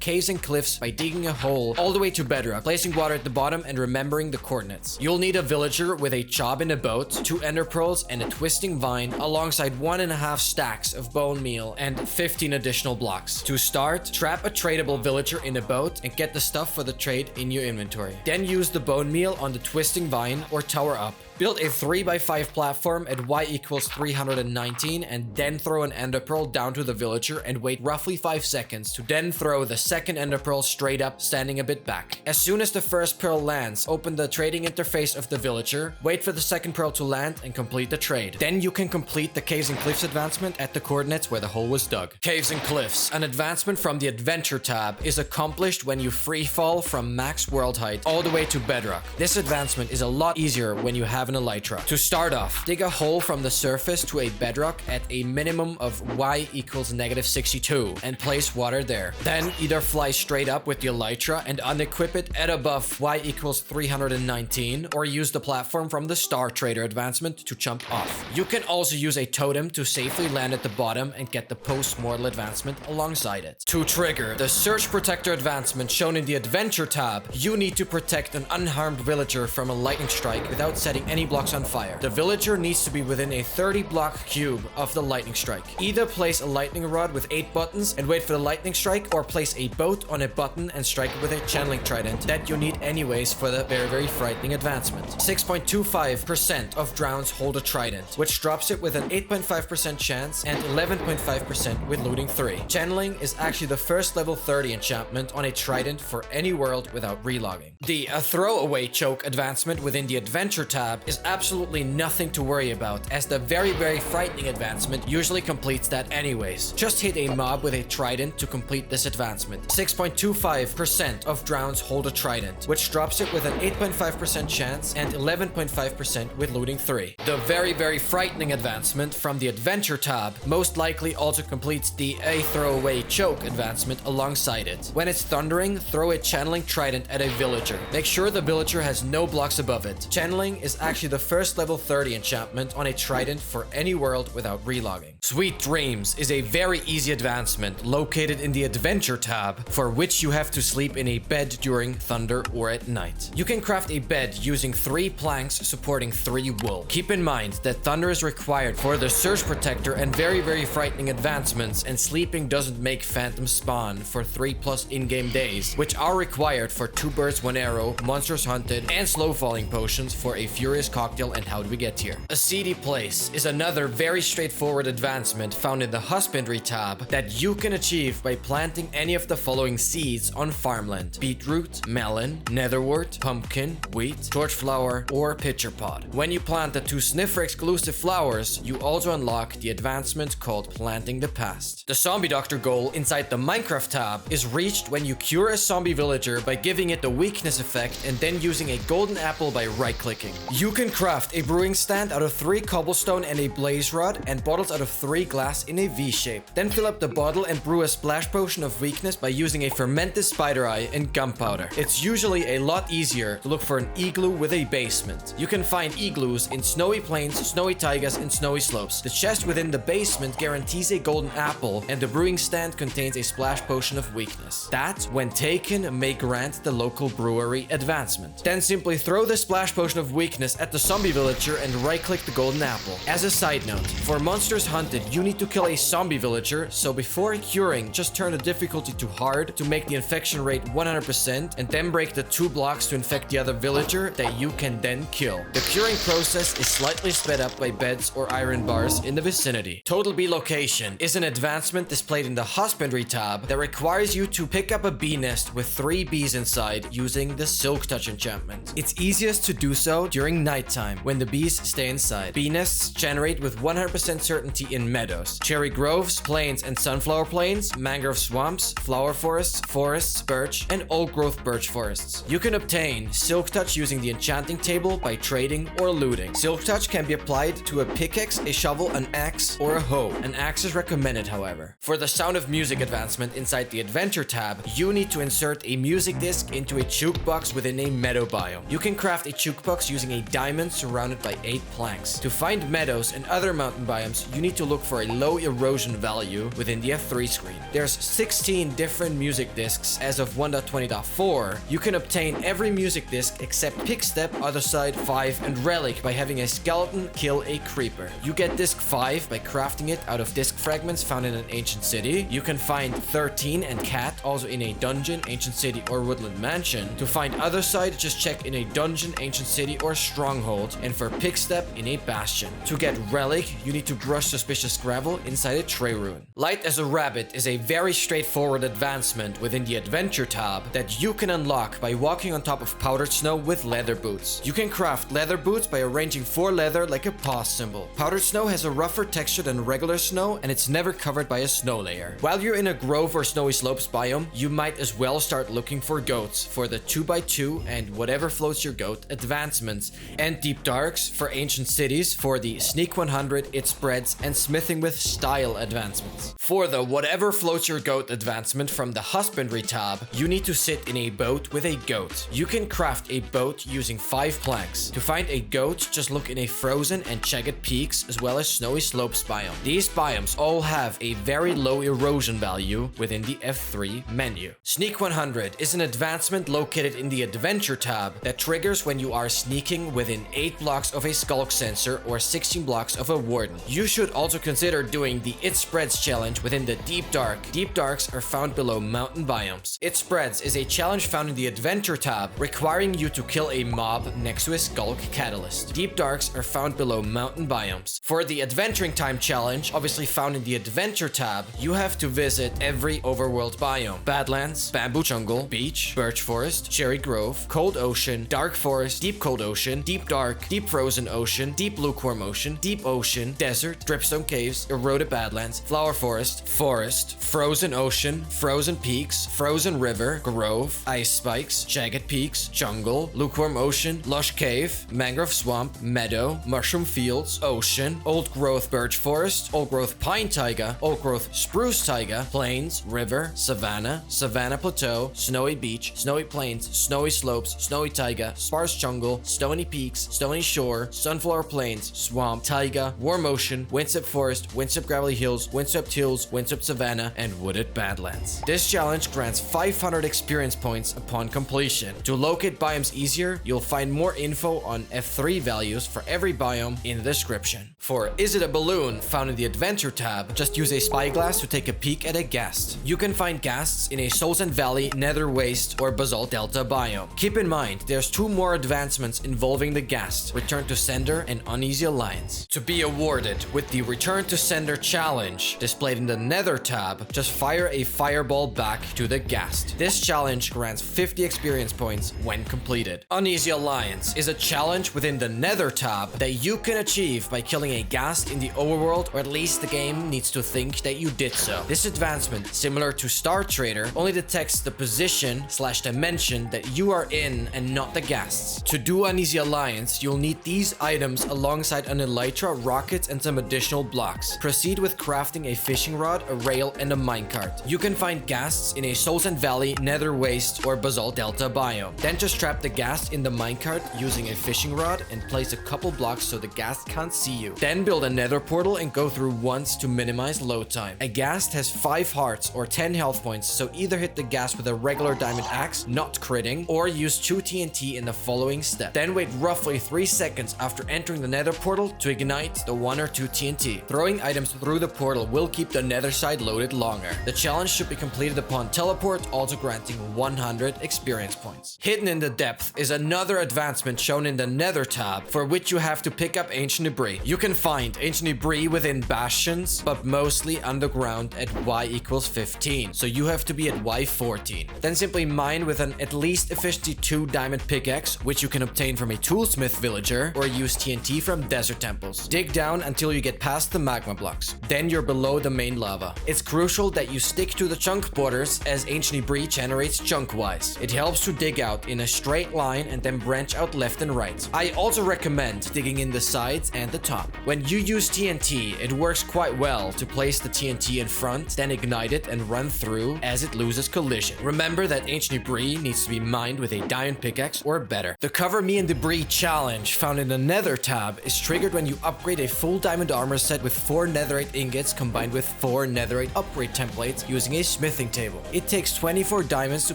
caves and cliffs by digging a hole all the way to bedrock, placing water at the bottom and remembering the coordinates. You'll need a villager with a job in a boat, 2 ender pearls and a twisting vine, alongside 1.5 stacks of bone meal and 15 additional blocks. To start, trap a tradable villager in a boat and get the stuff for the trade in your inventory. Then use the bone meal on the twisting vine or tower up Build a 3x5 platform at y equals 319 and then throw an ender pearl down to the villager and wait roughly 5 seconds to then throw the second ender pearl straight up, standing a bit back. As soon as the first pearl lands, open the trading interface of the villager, wait for the second pearl to land and complete the trade. Then you can complete the Caves and Cliffs advancement at the coordinates where the hole was dug. Caves and Cliffs, an advancement from the Adventure tab, is accomplished when you free fall from max world height all the way to bedrock. This advancement is a lot easier when you have an elytra. To start off, dig a hole from the surface to a bedrock at a minimum of y equals -62 and place water there. Then either fly straight up with the elytra and unequip it at above y equals 319 or use the platform from the Star Trader advancement to jump off. You can also use a totem to safely land at the bottom and get the Postmortal advancement alongside it. To trigger the Search Protector advancement shown in the Adventure tab, you need to protect an unharmed villager from a lightning strike without setting any blocks on fire. The villager needs to be within a 30 block cube of the lightning strike. Either place a lightning rod with 8 buttons and wait for the lightning strike, or place a boat on a button and strike it with a channeling trident that you need anyways for the very frightening advancement. 6.25% of drowns hold a trident, which drops it with an 8.5% chance and 11.5% with looting 3. Channeling is actually the first level 30 enchantment on a trident for any world without relogging. The Throwaway Joke advancement within the Adventure tab is absolutely nothing to worry about, as the very frightening advancement usually completes that anyways. Just hit a mob with a trident to complete this advancement. 6.25% of drowns hold a trident, which drops it with an 8.5% chance and 11.5% with looting 3. The very frightening advancement from the Adventure tab most likely also completes the Throwaway Joke advancement alongside it. When it's thundering, throw a channeling trident at a villager. Make sure the villager has no blocks above it. Channeling is actually the first level 30 enchantment on a trident for any world without relogging. Sweet Dreams is a very easy advancement located in the Adventure tab, for which you have to sleep in a bed during thunder or at night. You can craft a bed using 3 planks supporting 3 wool. Keep in mind that thunder is required for the Search Protector and very frightening advancements, and sleeping doesn't make phantom spawn for 3+ in-game days, which are required for 2 birds 1 arrow, monsters hunted, and slow falling potions for a furious cocktail. And how do we get here? A Seedy place is another very straightforward advancement found in the Husbandry tab that you can achieve by planting any of the following seeds on farmland: beetroot, melon, netherwort, pumpkin, wheat, torchflower, or pitcher pod. When you plant the 2 Sniffer exclusive flowers, you also unlock the advancement called Planting the Past. The Zombie Doctor goal inside the Minecraft tab is reached when you cure a zombie villager by giving it the weakness effect and then using a golden apple by right-clicking. You can craft a brewing stand out of 3 cobblestone and a blaze rod, and bottles out of 3 glass in a V shape. Then fill up the bottle and brew a splash potion of weakness by using a fermented spider eye and gunpowder. It's usually a lot easier to look for an igloo with a basement. You can find igloos in snowy plains, snowy taigas, and snowy slopes. The chest within the basement guarantees a golden apple, and the brewing stand contains a splash potion of weakness. That, when taken, may grant the local brewery advancement. Then simply throw the splash potion of weakness at the zombie villager and right-click the golden apple. As a side note, for monsters hunted, you need to kill a zombie villager, so before curing, just turn the difficulty to hard to make the infection rate 100%, and then break the 2 blocks to infect the other villager that you can then kill. The curing process is slightly sped up by beds or iron bars in the vicinity. Total Beelocation is an advancement displayed in the Husbandry tab that requires you to pick up a bee nest with 3 bees inside using the Silk Touch enchantment. It's easiest to do so during nighttime when the bees stay inside. Bee nests generate with 100% certainty in meadows, cherry groves, plains and sunflower plains, mangrove swamps, flower forests, birch, and old growth birch forests. You can obtain Silk Touch using the enchanting table by trading or looting. Silk Touch can be applied to a pickaxe, a shovel, an axe, or a hoe. An axe is recommended, however. For the Sound of Music advancement inside the Adventure tab, you need to insert a music disc into a jukebox within a meadow biome. You can craft a jukebox using a diamond surrounded by 8 planks. To find meadows and other mountain biomes, you need to look for a low erosion value within the F3 screen. There's 16 different music discs as of 1.20.4. You can obtain every music disc except Pickstep, Other Side, 5, and Relic by having a skeleton kill a creeper. You get disc 5 by crafting it out of disc fragments found in an ancient city. You can find 13 and Cat also in a dungeon, ancient city, or woodland mansion. To find Other Side, just check in a dungeon, ancient city, or stronghold stronghold, and for pickstep in a bastion. To get relic, you need to brush suspicious gravel inside a tray rune. Light as a rabbit is a very straightforward advancement within the adventure tab that you can unlock by walking on top of powdered snow with leather boots. You can craft leather boots by arranging 4 leather like a pause symbol. Powdered snow has a rougher texture than regular snow, and it's never covered by a snow layer. While you're in a grove or snowy slopes biome, you might as well start looking for goats for the 2x2 and whatever floats your goat advancements, and deep darks for ancient cities for the sneak 100, it spreads, and smithing with style advancements. For the whatever floats your goat advancement from the husbandry tab, you need to sit in a boat with a goat. You can craft a boat using 5 planks. To find a goat, just look in a frozen and jagged peaks as well as snowy slopes biome. These biomes all have a very low erosion value within the F3 menu. Sneak 100 is an advancement located in the adventure tab that triggers when you are sneaking within 8 blocks of a skulk sensor or 16 blocks of a warden. You should also consider doing the It Spreads challenge within the Deep Dark. Deep Darks are found below mountain biomes. It Spreads is a challenge found in the adventure tab requiring you to kill a mob next to a skulk catalyst. Deep Darks are found below mountain biomes. For the adventuring time challenge, obviously found in the adventure tab, you have to visit every overworld biome. Badlands, bamboo jungle, beach, birch forest, cherry grove, cold ocean, dark forest, deep cold ocean, deep dark, deep frozen ocean, deep lukewarm ocean, deep ocean, desert, dripstone caves, eroded badlands, flower forest, forest, frozen ocean, frozen peaks, frozen river, grove, ice spikes, jagged peaks, jungle, lukewarm ocean, lush cave, mangrove swamp, meadow, mushroom fields, ocean, old growth birch forest, old growth pine taiga, old growth spruce taiga, plains, river, savannah, savannah plateau, snowy beach, snowy plains, snowy slopes, snowy taiga, sparse jungle, stony peaks, stony shore, sunflower plains, swamp, taiga, warm ocean, windswept forest, windswept gravelly hills, windswept hills, windswept savannah, and wooded badlands. This challenge grants 500 experience points upon completion. To locate biomes easier, you'll find more info on F3 values for every biome in the description. For Is It a Balloon, found in the Adventure tab, just use a spyglass to take a peek at a ghast. You can find ghasts in a Souls and Valley, Nether Waste, or Basalt Delta biome. Keep in mind, there's 2 more advancements involving the ghast, Return to Sender and Uneasy Alliance. To be awarded with the Return to Sender challenge, displayed in the Nether tab, just fire a fireball back to the ghast. This challenge grants 50 experience points when completed. Uneasy Alliance is a challenge within the Nether tab that you can achieve by killing a ghast in the overworld, or at least the game needs to think that you did so. This advancement, similar to Star Trader, only detects the position/dimension that you are in and not the ghasts. To do Uneasy Alliance, you'll need these items alongside an elytra, rockets, and some additional blocks. Proceed with crafting a fishing rod, a rail, and a minecart. You can find ghasts in a Souls and Valley, Nether Waste, or Basalt Delta biome. Then just trap the ghast in the minecart using a fishing rod and place a couple blocks so the ghast can't see you. Then build a nether portal and go through once to minimize load time. A ghast has 5 hearts or 10 health points, so either hit the ghast with a regular diamond axe, not critting, or use 2 TNT in the following step. Then wait roughly 3 seconds after entering the nether portal to ignite the 1 or 2 TNT. Throwing items through the portal will keep the nether side loaded longer. The challenge should be completed upon teleport, also granting 100 experience points. Hidden in the Depth is another advancement shown in the Nether tab, for which you have to pick up ancient debris. You can find ancient debris within bastions, but mostly underground at Y equals 15, so you have to be at Y 14. Then simply mine with an at least efficiency 2 diamond pickaxe, which you can obtain from a toolsmith villager, or use TNT from desert temples. Dig down until you get past the magma blocks. Then you're below the main lava. It's crucial that you stick to the chunk borders, as ancient debris generates chunk-wise. It helps to dig out in a straight line and then branch out left and right. I also recommend digging in the sides and the top. When you use TNT, it works quite well to place the TNT in front, then ignite it and run through as it loses collision. Remember that ancient debris needs to be mined with a diamond pickaxe or better. The Cover Me in Debris challenge found in the Nether tab is triggered when you upgrade a full diamond armor set with 4 netherite ingots combined with 4 netherite upgrade templates using a smithing table. It takes 24 diamonds to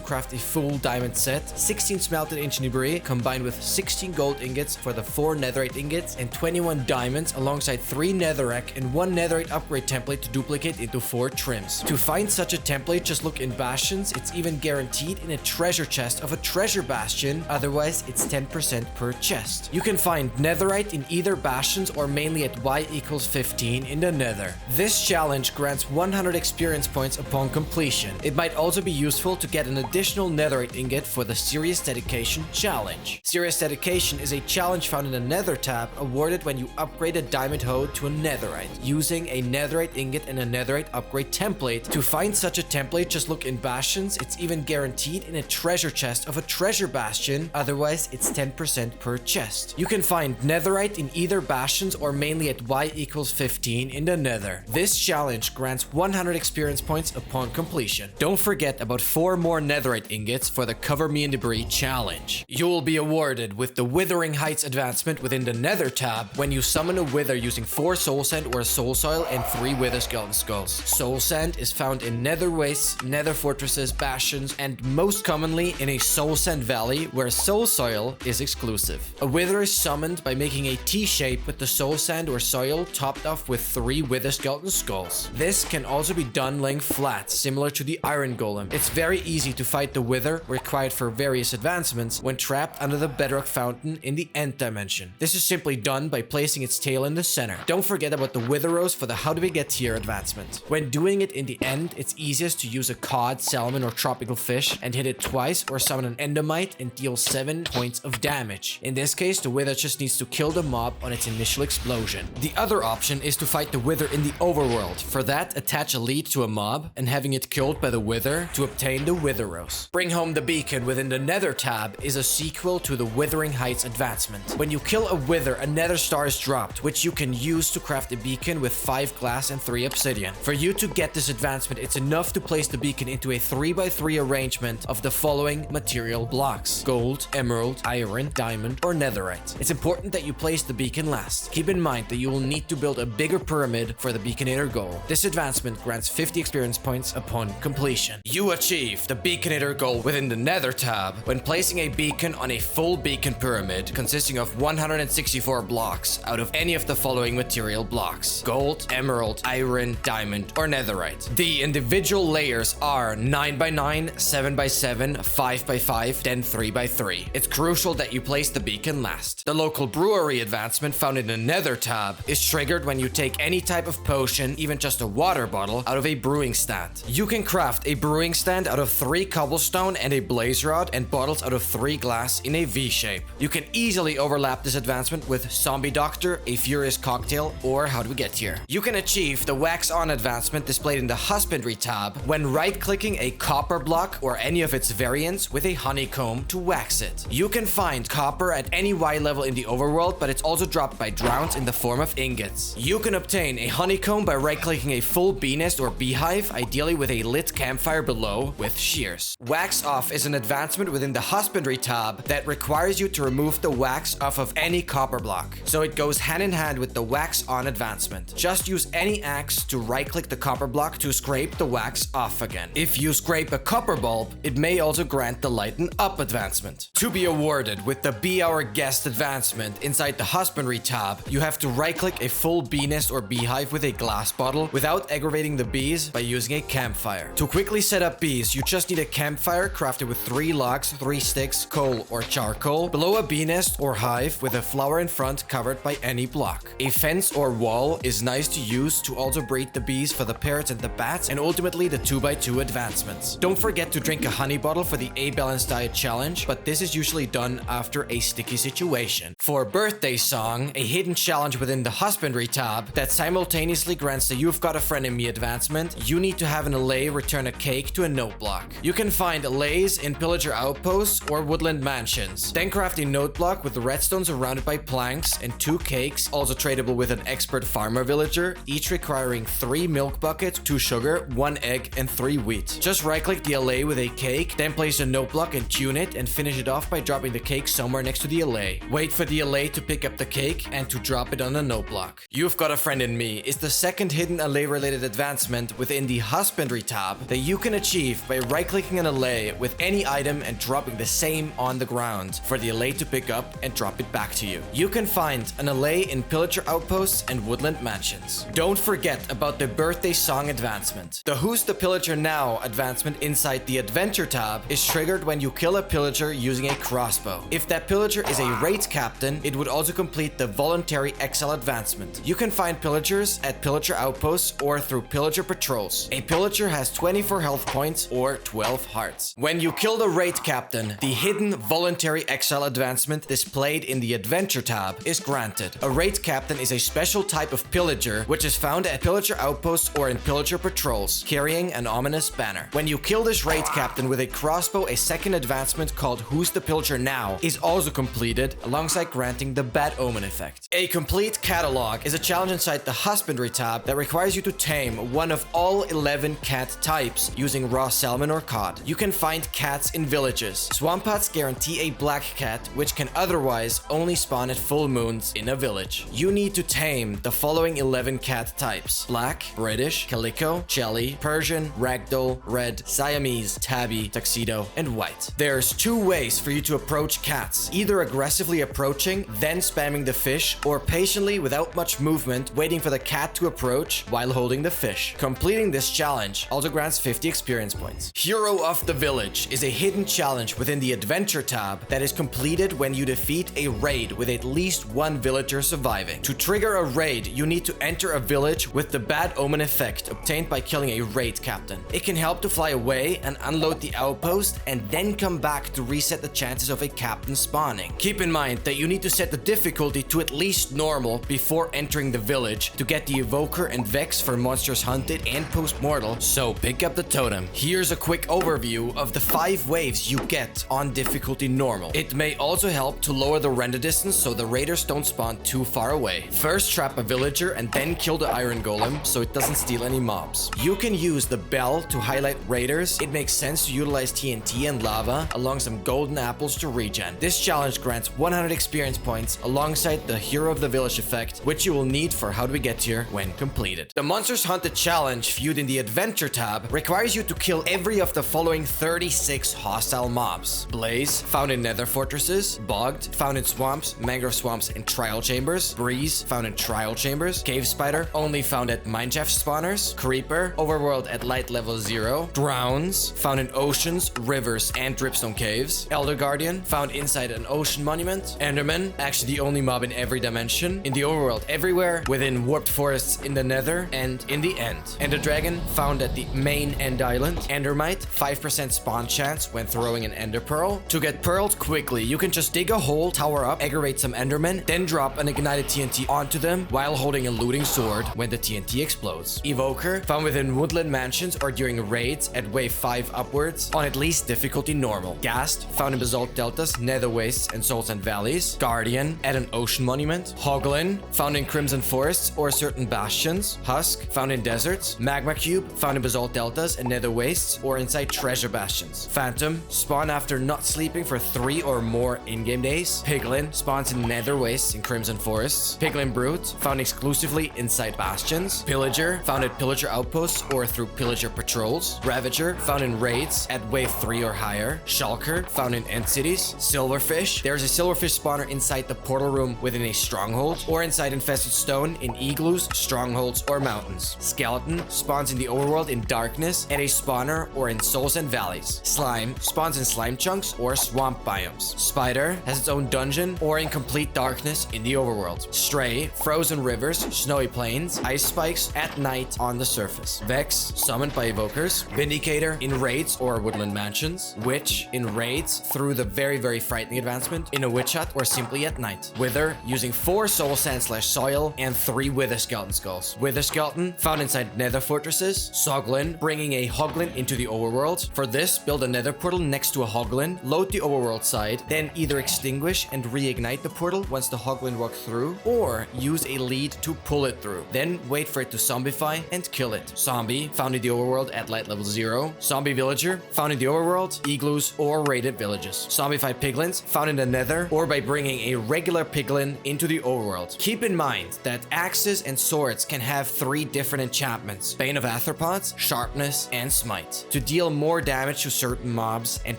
craft a full diamond set, 16 smelted ancient debris combined with 16 gold ingots for the 4 netherite ingots, and 21 diamonds alongside 3 netherrack and 1 netherite upgrade template to duplicate into 4 trims. To find such a template, just look in bastions. It's even guaranteed in a treasure chest of a treasure bastion, otherwise it's 10% per chest. You can find netherite in either bastions or mainly at y equals 15 in the nether. This challenge grants 100 experience points upon completion. It might also be useful to get an additional netherite ingot for the Serious Dedication challenge. Serious Dedication is a challenge found in the Nether tab, awarded when you upgrade a diamond hoe to a netherite, using a netherite ingot and a netherite upgrade template. To find such a template, just look in bastions. It's even guaranteed in a treasure chest of a treasure bastion, otherwise it's 10% per chest. You can find netherite in either bastions or mainly at y equals 15 in the nether. This challenge grants 100 experience points upon completion. Don't forget about 4 more netherite ingots for the Cover Me in Debris challenge. You will be awarded with the Withering Heights advancement within the Nether tab when you summon a wither using 4 soul sand or soul soil and 3 wither skeleton skulls. Soul sand is found in nether wastes, nether fortresses, bastions, and most commonly in a soul sand valley where soul soil is exclusive. A wither is summoned by making a T-shape with the soul sand or soil topped off with 3 wither skeleton skulls. This can also be done laying flat, similar to the iron golem. It's very easy to fight the wither, required for various advancements, when trapped under the bedrock fountain in the end dimension. This is simply done by placing its tail in the center. Don't forget about the wither rose for the How Do We Get Here advancement. When doing it in the end, it's easiest to use a cod, salmon, or tropical fish and hit it twice or summon an endermite and deal 7 points of damage. In this case, the wither just needs to kill the mob on its initial explosion. The other option is to fight the wither in the overworld. For that, attach a lead to a mob and having it killed by the wither to obtain the wither rose. Bring Home the Beacon within the Nether tab is a sequel to the Withering Heights advancement. When you kill a wither, a nether star is dropped, which you can use to craft a beacon with 5 glass and 3 obsidian. For you to get this advancement, it's enough to place the beacon into a 3x3 arrangement of the following material blocks: gold, emerald, iron, diamond, or netherite. It's important that you place the beacon last. Keep in mind that you will need to build a bigger pyramid for the Beaconator goal. This advancement grants 50 experience points upon completion. You achieve the Beaconator goal within the Nether tab when placing a beacon on a full beacon pyramid consisting of 164 blocks out of any of the following material blocks: gold, emerald, iron, diamond, or netherite. The individual layers are 9x9, 7x7, 5x5, then 3x3. It's crucial that you place the beacon last. The local brewery advancement found in the Nether tab is triggered when you take any type of potion, even just a water bottle, out of a brewing stand. You can craft a brewing stand out of 3 cobblestone and a blaze rod, and bottles out of 3 glass in a V shape. You can easily overlap this advancement with Zombie Doctor, a Furious Cocktail, or How Do We Get Here. You can achieve the Wax On advancement displayed in the Husbandry tab when right-clicking a copper block or any of its variants with a honeycomb to wax it. You can find copper at any Y level in the overworld, but it's also dropped by drowns in the form of ingots. You can obtain a honeycomb by right-clicking a full bee nest or beehive, ideally with a lit campfire below with shears. Wax Off is an advancement within the Husbandry tab that requires you to remove the wax off of any copper block, so it goes hand in hand with the Wax On advancement. Just use any axe to right-click the copper block to scrape the wax off again. If you scrape a copper bulb, it may also grant the Lighten Up advancement. To be awarded with the Be Our Guest advancement inside the Husbandry tab, you have to right-click a full bee nest or beehive with a glass bottle without aggravating the bees by using a campfire. To quickly set up bees, you just need a campfire crafted with 3 logs, 3 sticks, coal or charcoal, below a bee nest or hive with a flower in front covered by any block. A fence or wall is nice to use to also breed the bees for the parrots and the bats, and ultimately the 2x2 advancements. Don't forget to drink a honey bottle for the A Balanced Diet challenge, but this is usually done after a sticky situation. For Birthday Song, a hidden challenge within the Husbandry tab that simultaneously grants the You've Got a Friend in Me advancement, you need to have an allay return a cake to a note block. You can find allays in Pillager Outposts or Woodland Mansions. Then craft a note block with the redstone surrounded by planks and 2 cakes, also tradable with an expert farmer villager, each requiring 3 milk buckets, 2 sugar, 1 egg, and 3 wheat. Just right-click the allay with a cake, then place a note block and tune it, and finish it off by dropping the cake somewhere next to the allay. Wait for the allay to pick up the cake and to drop it on a note block. You've Got a Friend in Me is the second hidden allay-related advancement within the Husbandry tab that you can achieve by right-clicking an allay with any item and dropping the same on the ground for the allay to pick up and drop it back to you. You can find an allay in Pillager Outposts and Woodland Mansions. Don't forget about the Birthday Song advancement. The Who's the Pillager Now advancement inside the Adventure tab is triggered when you kill a pillager using a crossbow. If that pillager Pillager is a raid captain, it would also complete the Voluntary Exile advancement. You can find Pillagers at Pillager outposts or through Pillager patrols. A Pillager has 24 health points or 12 hearts. When you kill the raid captain, the hidden Voluntary Exile advancement displayed in the Adventure tab is granted. A raid captain is a special type of Pillager which is found at Pillager outposts or in Pillager patrols, carrying an ominous banner. When you kill this raid captain with a crossbow, a second advancement called Who's the Pillager Now is also completed, alongside granting the Bad Omen effect. A Complete Catalogue is a challenge inside the Husbandry tab that requires you to tame one of all 11 cat types using raw salmon or cod. You can find cats in villages. Swampats guarantee a black cat, which can otherwise only spawn at full moons in a village. You need to tame the following 11 cat types: black, British, calico, Chelly, Persian, ragdoll, red, Siamese, tabby, tuxedo, and white. There's two ways for you to approach cats: either aggressively approaching, then spamming the fish, or patiently without much movement waiting for the cat to approach while holding the fish. Completing this challenge also grants 50 experience points. Hero of the Village is a hidden challenge within the Adventure tab that is completed when you defeat a raid with at least one villager surviving. To trigger a raid, you need to enter a village with the Bad Omen effect obtained by killing a raid captain. It can help to fly away and unload the outpost and then come back to reset the chances of a captain spawning. Keep in mind that you need to set the difficulty to at least normal before entering the village to get the Evoker and Vex for monsters hunted and Postmortal, so pick up the totem. Here's a quick overview of the 5 waves you get on difficulty normal. It may also help to lower the render distance so the raiders don't spawn too far away. First trap a villager and then kill the iron golem so it doesn't steal any mobs. You can use the bell to highlight raiders. It makes sense to utilize TNT and lava along some golden apples to regen. This challenge grants 100 experience points alongside the Hero of the Village effect, which you will need for How Do We Get Here when completed. The Monsters Hunted challenge, viewed in the Adventure tab, requires you to kill every of the following 36 hostile mobs: Blaze, found in nether fortresses; Bogged, found in swamps, mangrove swamps, and trial chambers; Breeze, found in trial chambers; Cave Spider, only found at mineshaft spawners; Creeper, overworld at light level 0; Drowns, found in oceans, rivers, and dripstone caves; Elder Guardian, found inside an ocean monument; Enderman, actually the only mob in every dimension, in the overworld everywhere, within warped forests in the nether, and in the end. Ender Dragon, found at the main end island; Endermite, 5% spawn chance when throwing an Ender Pearl. To get pearled quickly, you can just dig a hole, tower up, aggravate some Endermen, then drop an ignited TNT onto them while holding a looting sword when the TNT explodes. Evoker, found within woodland mansions or during raids at wave 5 upwards on at least difficulty normal. Ghast, found in basalt deltas, nether wastes, and soul sand valleys. Guardian, at an ocean monument. Hoglin, found in crimson forests or certain bastions. Husk, found in deserts. Magma Cube, found in basalt deltas and nether wastes or inside treasure bastions. Phantom, spawn after not sleeping for 3 or more in-game days. Piglin, spawns in nether wastes in crimson forests. Piglin Brute, found exclusively inside bastions. Pillager, found at pillager outposts or through pillager patrols. Ravager, found in raids at wave 3 or higher. Shulker, found in end cities. Silverfish, there's a silverfish spawner inside the portal room within a stronghold or inside infested stone in igloos, strongholds, or mountains. Skeleton, spawns in the overworld in darkness at a spawner or in souls and valleys. Slime, spawns in slime chunks or swamp biomes. Spider has its own dungeon or in complete darkness in the overworld. Stray, frozen rivers, snowy plains, ice spikes at night on the surface. Vex, summoned by evokers. Vindicator in raids or woodland mansions. Witch in raids through the very frightening advancement in a witch hut or simply at night. Wither, using 4 soul sand / soil and 3 wither skeleton skulls. Wither skeleton, found inside nether fortresses. Soglin, bringing a hoglin into the overworld. For this, build a nether portal next to a hoglin, load the overworld side, then either extinguish and reignite the portal once the hoglin walks through, or use a lead to pull it through. Then wait for it to zombify and kill it. Zombie, found in the overworld at light level 0. Zombie villager, found in the overworld, igloos, or raided villages. Zombified piglins, found in the nether, or by bringing a regular piglin into the overworld. Keep in mind that axes and swords can have 3 different enchantments: Bane of Arthropods, Sharpness, and Smite, to deal more damage to certain mobs, and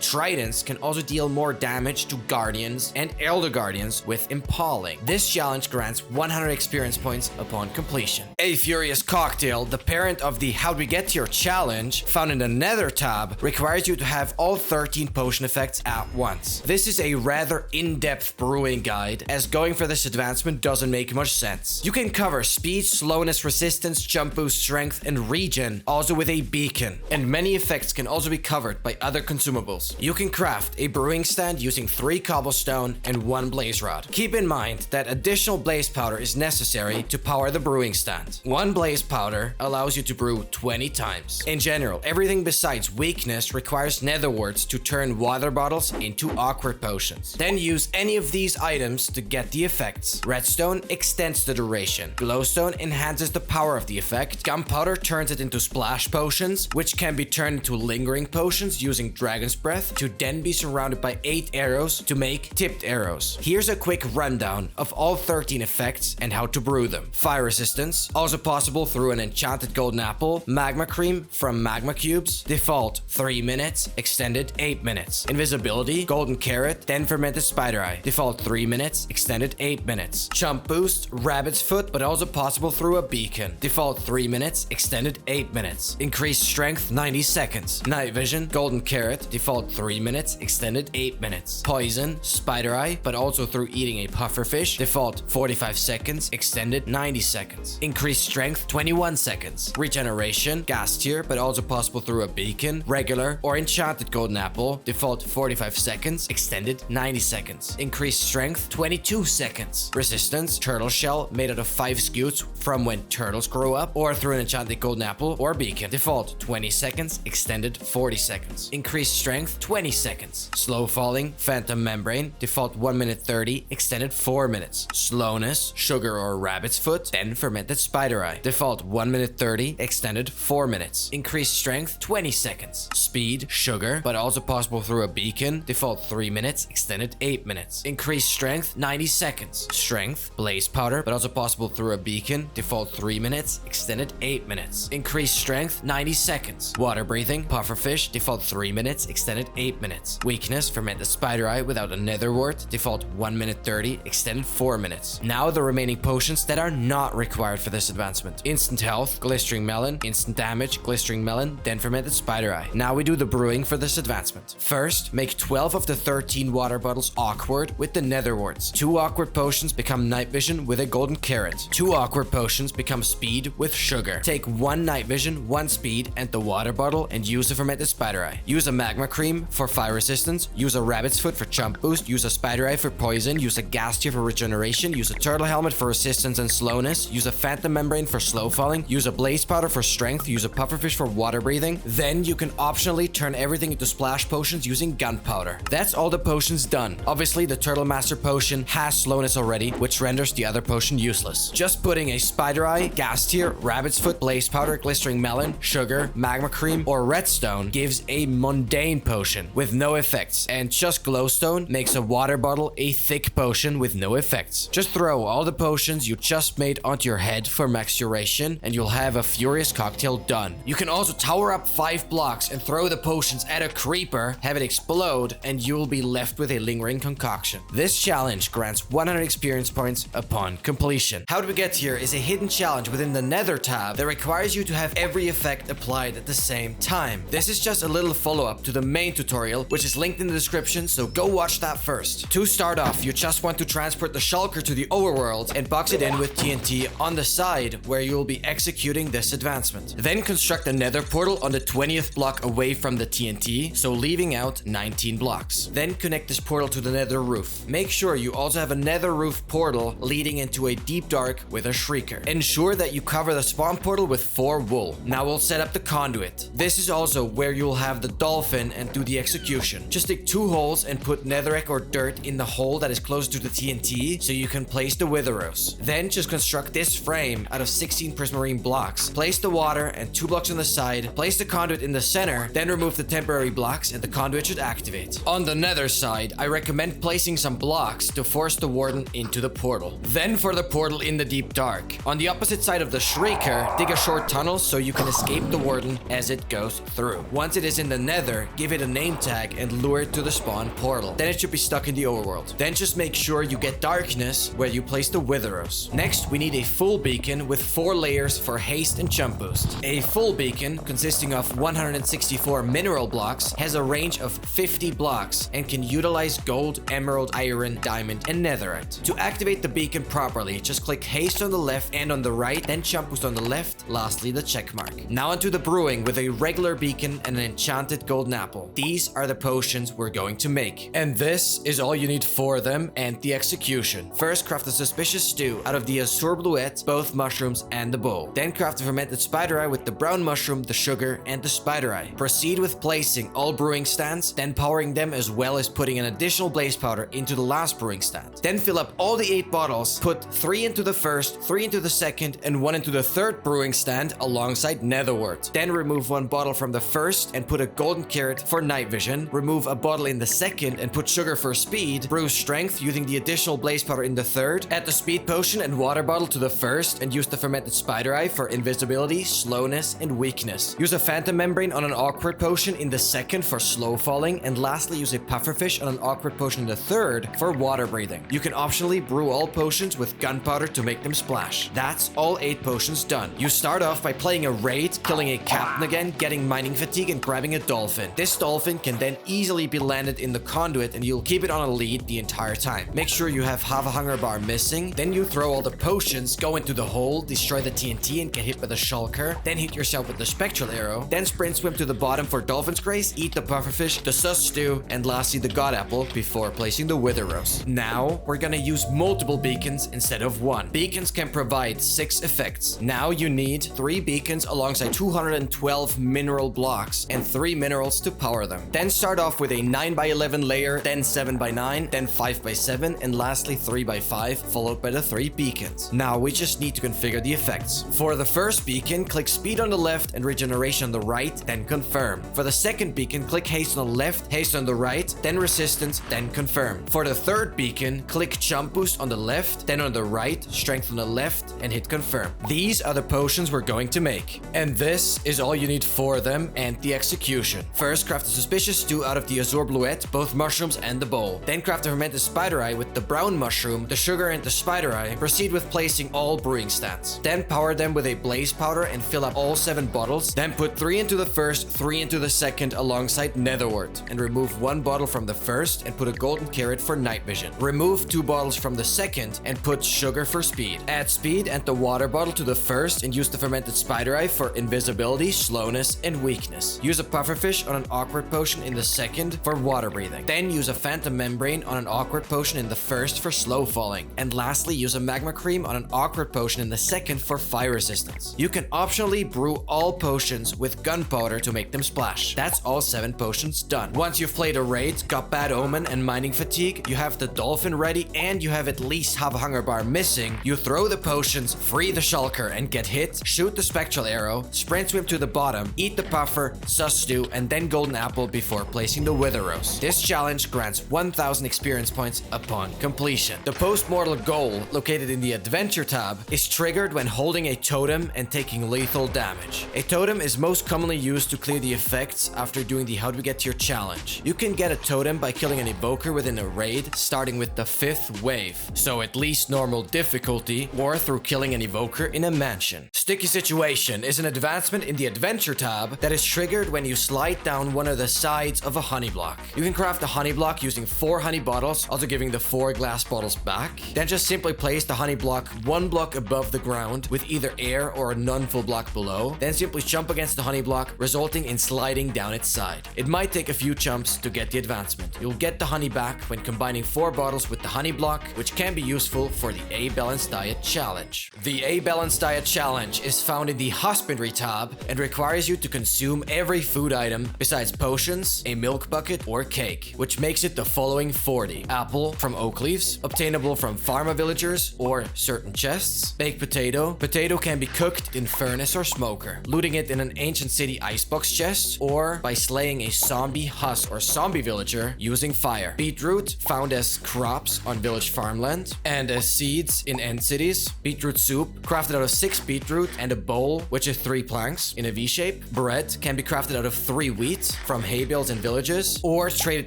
tridents can also deal more damage to guardians and elder guardians with impaling. This challenge grants 100 experience points upon completion. A Furious Cocktail, the parent of the How Do We Get Here challenge, found in the Nether tab, requires you to have all 13 potion effects at once. This is a random rather in-depth brewing guide, as going for this advancement doesn't make much sense. You can cover speed, slowness, resistance, jump boost, strength, and regen, also with a beacon. And many effects can also be covered by other consumables. You can craft a brewing stand using 3 cobblestone and 1 blaze rod. Keep in mind that additional blaze powder is necessary to power the brewing stand. 1 blaze powder allows you to brew 20 times. In general, everything besides weakness requires nether warts to turn water bottles into awkward potions. Then use any of these items to get the effects. Redstone extends the duration. Glowstone enhances the power of the effect. Gunpowder turns it into splash potions, which can be turned into lingering potions using Dragon's Breath to then be surrounded by 8 arrows to make tipped arrows. Here's a quick rundown of all 13 effects and how to brew them. Fire resistance, also possible through an enchanted golden apple. Magma cream from magma cubes, default 3 minutes, extended 8 minutes. Invisibility, golden carrot, then fermented spider eye, default 3 minutes, extended 8 minutes. Jump boost, rabbit's foot, but also possible through a beacon, default 3 minutes, extended 8 minutes. Increased strength 90 seconds. Night vision, golden carrot, default 3 minutes, extended 8 minutes. Poison, spider eye, but also through eating a pufferfish, default 45 seconds, extended 90 seconds. Increased strength 21 seconds. Regeneration, gas tier, but also possible through a beacon, regular or enchanted golden apple, default 45 seconds, extended 90 seconds. Increased strength 22 seconds. Resistance, turtle shell made out of 5 scutes from when turtles grow up, or through an enchanted golden apple or beacon, default 20 seconds, extended 40 seconds. Increased strength 20 seconds. Slow falling, phantom membrane, default 1 minute 30, extended 4 minutes. Slowness, sugar or rabbit's foot, then fermented spider eye, default 1 minute 30, extended 4 minutes. Increased strength 20 seconds. Speed, sugar, but also possible through a beacon, default 3 minutes, extended 8 minutes. Increased strength 90 seconds. Strength, blaze powder, but also possible through a beacon, default 3 minutes, extended 8 minutes. Increased strength 90 seconds. Water breathing, pufferfish, default 3 minutes, extended 8 minutes. Weakness, fermented spider eye without a nether wart, default 1 minute 30, extended 4 minutes. Now the remaining potions that are not required for this advancement. Instant health, glistering melon, instant damage, glistering melon, then fermented spider eye. Now we do the brewing for this advancement. First, make 12 of the 13 water bottles awkward with the nether warts. 2 awkward potions become night vision with a golden carrot. 2 awkward potions become speed with sugar. Take 1 night vision, 1 speed, and the water bottle and use a fermented spider eye. Use a magma cream for fire resistance, use a rabbit's foot for jump boost, use a spider eye for poison, use a gas tier for regeneration, use a turtle helmet for resistance and slowness, use a phantom membrane for slow falling, use a blaze powder for strength, use a pufferfish for water breathing. Then you can optionally turn everything into splash potions using gunpowder. That's all the potions done. Obviously the turtle master potion has slowness already, which renders the other potion useless. Just putting a spider eye, gas tier, rabbit's foot, blaze powder, glistering melon, sugar, magma cream, or redstone gives a mundane potion with no effects, and just glowstone makes a water bottle a thick potion with no effects. Just throw all the potions you just made onto your head for max duration, and you'll have a furious cocktail done. You can also tower up 5 blocks and throw the potions at a creeper, have it explode, and you'll be left with a lingering concoction. This challenge grants 100 experience points upon completion. How to get here is a hidden challenge within the Nether tab that requires you to have every effect applied at the same time. This is just a little follow-up to the main tutorial, which is linked in the description, so go watch that first. To start off, you just want to transport the shulker to the overworld and box it in with TNT on the side where you will be executing this advancement. Then construct a nether portal on the 20th block away from the TNT, so leaving out 19 blocks. Then connect this portal to the nether roof. Make sure you also have a nether roof portal leading into a deep dark with a shrieker. Ensure that you cover the spawn portal with 4 wool. Now we'll set up the conduit. This is also where you'll have the dolphin and do the execution. Just dig 2 holes and put netherrack or dirt in the hole that is close to the TNT so you can place the witherers. Then just construct this frame out of 16 prismarine blocks. Place the water and 2 blocks on the side. Place the conduit in the center, then remove the temporary blocks and the conduit should activate. On the nether side, I recommend placing some blocks to force the warden into the portal. Then for the portal in the deep dark. On the opposite side of the shrieker, dig a short tunnel so you can escape the warden as it goes through. Once it is in the nether, give it a name tag and lure it to the spawn portal. Then it should be stuck in the overworld. Then just make sure you get darkness where you place the witherers. Next, we need a full beacon with 4 layers for haste and jump boost. A full beacon consisting of 164 4 mineral blocks, has a range of 50 blocks, and can utilize gold, emerald, iron, diamond, and netherite. To activate the beacon properly, just click haste on the left and on the right, then jump boost on the left, lastly the check mark. Now onto the brewing with a regular beacon and an enchanted golden apple. These are the potions we're going to make. And this is all you need for them and the execution. First, craft a suspicious stew out of the azure bluette, both mushrooms, and the bowl. Then craft a fermented spider eye with the brown mushroom, the sugar, and the spider eye. Proceed with placing all brewing stands, then powering them as well as putting an additional blaze powder into the last brewing stand. Then fill up all the 8 bottles, put 3 into the first, 3 into the second, and 1 into the third brewing stand alongside netherwort. Then remove 1 bottle from the first and put a golden carrot for night vision. Remove a bottle in the second and put sugar for speed. Brew strength using the additional blaze powder in the third. Add the speed potion and water bottle to the first and use the fermented spider eye for invisibility, slowness, and weakness. Use a phantom membrane on an awkward potion in the second for slow falling, and lastly use a pufferfish on an awkward potion in the third for water breathing. You can optionally brew all potions with gunpowder to make them splash. That's all 8 potions done. You start off by playing a raid, killing a captain again, getting mining fatigue, and grabbing a dolphin. This dolphin can then easily be landed in the conduit and you'll keep it on a lead the entire time. Make sure you have half a hunger bar missing, then you throw all the potions, go into the hole, destroy the TNT and get hit by the shulker, then hit yourself with the spectral arrow, then sprint swim to the bottom for dolphin's grace, eat the pufferfish, the sus stew, and lastly the god apple before placing the wither rose. Now we're gonna use multiple beacons instead of 1. Beacons can provide 6 effects. Now you need 3 beacons alongside 212 mineral blocks and 3 minerals to power them. Then start off with a 9x11 layer, then 7x9, then 5x7, and lastly 3x5, followed by the 3 beacons. Now we just need to configure the effects. For the first beacon, click speed on the left and regeneration on the right, then confirm. For the second beacon, click haste on the left, haste on the right, then resistance, then confirm. For the third beacon, click jump boost on the left, then on the right, strength on the left, and hit confirm. These are the potions we're going to make. And this is all you need for them and the execution. First, craft a suspicious stew out of the azure bluette, both mushrooms and the bowl. Then craft a fermented spider eye with the brown mushroom, the sugar, and the spider eye. Proceed with placing all brewing stands. Then power them with a blaze powder and fill up all 7 bottles. Then put 3 into the first, 3 into the second alongside netherwort, and remove 1 bottle from the first and put a golden carrot for night vision. Remove 2 bottles from the second and put sugar for speed. Add speed and the water bottle to the first and use the fermented spider eye for invisibility, slowness, and weakness. Use a pufferfish on an awkward potion in the second for water breathing. Then use a phantom membrane on an awkward potion in the first for slow falling. And lastly, use a magma cream on an awkward potion in the second for fire resistance. You can optionally brew all potions with gunpowder to make them splash. That's all 7 potions done. Once you've played a raid, got bad omen and mining fatigue, you have the dolphin ready, and you have at least half a hunger bar missing, you throw the potions, free the shulker and get hit, shoot the spectral arrow, sprint swim to the bottom, eat the puffer, sus stew, and then golden apple before placing the wither rose. This challenge grants 1000 experience points upon completion. The postmortal goal, located in the adventure tab, is triggered when holding a totem and taking lethal damage. A totem is most commonly used to clear the effects after doing the how do we get here challenge. You can get a totem by killing an evoker within a raid, starting with the 5th wave, so at least normal difficulty, or through killing an evoker in a mansion. Sticky Situation is an advancement in the adventure tab that is triggered when you slide down one of the sides of a honey block. You can craft a honey block using 4 honey bottles, also giving the 4 glass bottles back. Then just simply place the honey block 1 block above the ground with either air or a non-full block below. Then simply jump against the honey block, resulting in sliding down its side. It might take a few jumps to get the advancement. You'll get the honey back when combining 4 bottles with the honey block, which can be useful for the A Balanced Diet Challenge. The A Balanced Diet Challenge is found in the Husbandry tab and requires you to consume every food item besides potions, a milk bucket, or cake, which makes it the following 40. Apple from oak leaves, obtainable from pharma villagers or certain chests. Baked potato. Potato can be cooked in furnace or smoker. Looting it in an ancient city icebox chest or by slaying a zombie husk or zombie villager using fire. Beetroot, found as crops on village farmland and as seeds in end cities. Beetroot soup, crafted out of 6 beetroot and a bowl, which is 3 planks in a V shape. Bread can be crafted out of 3 wheat from hay bales and villages or traded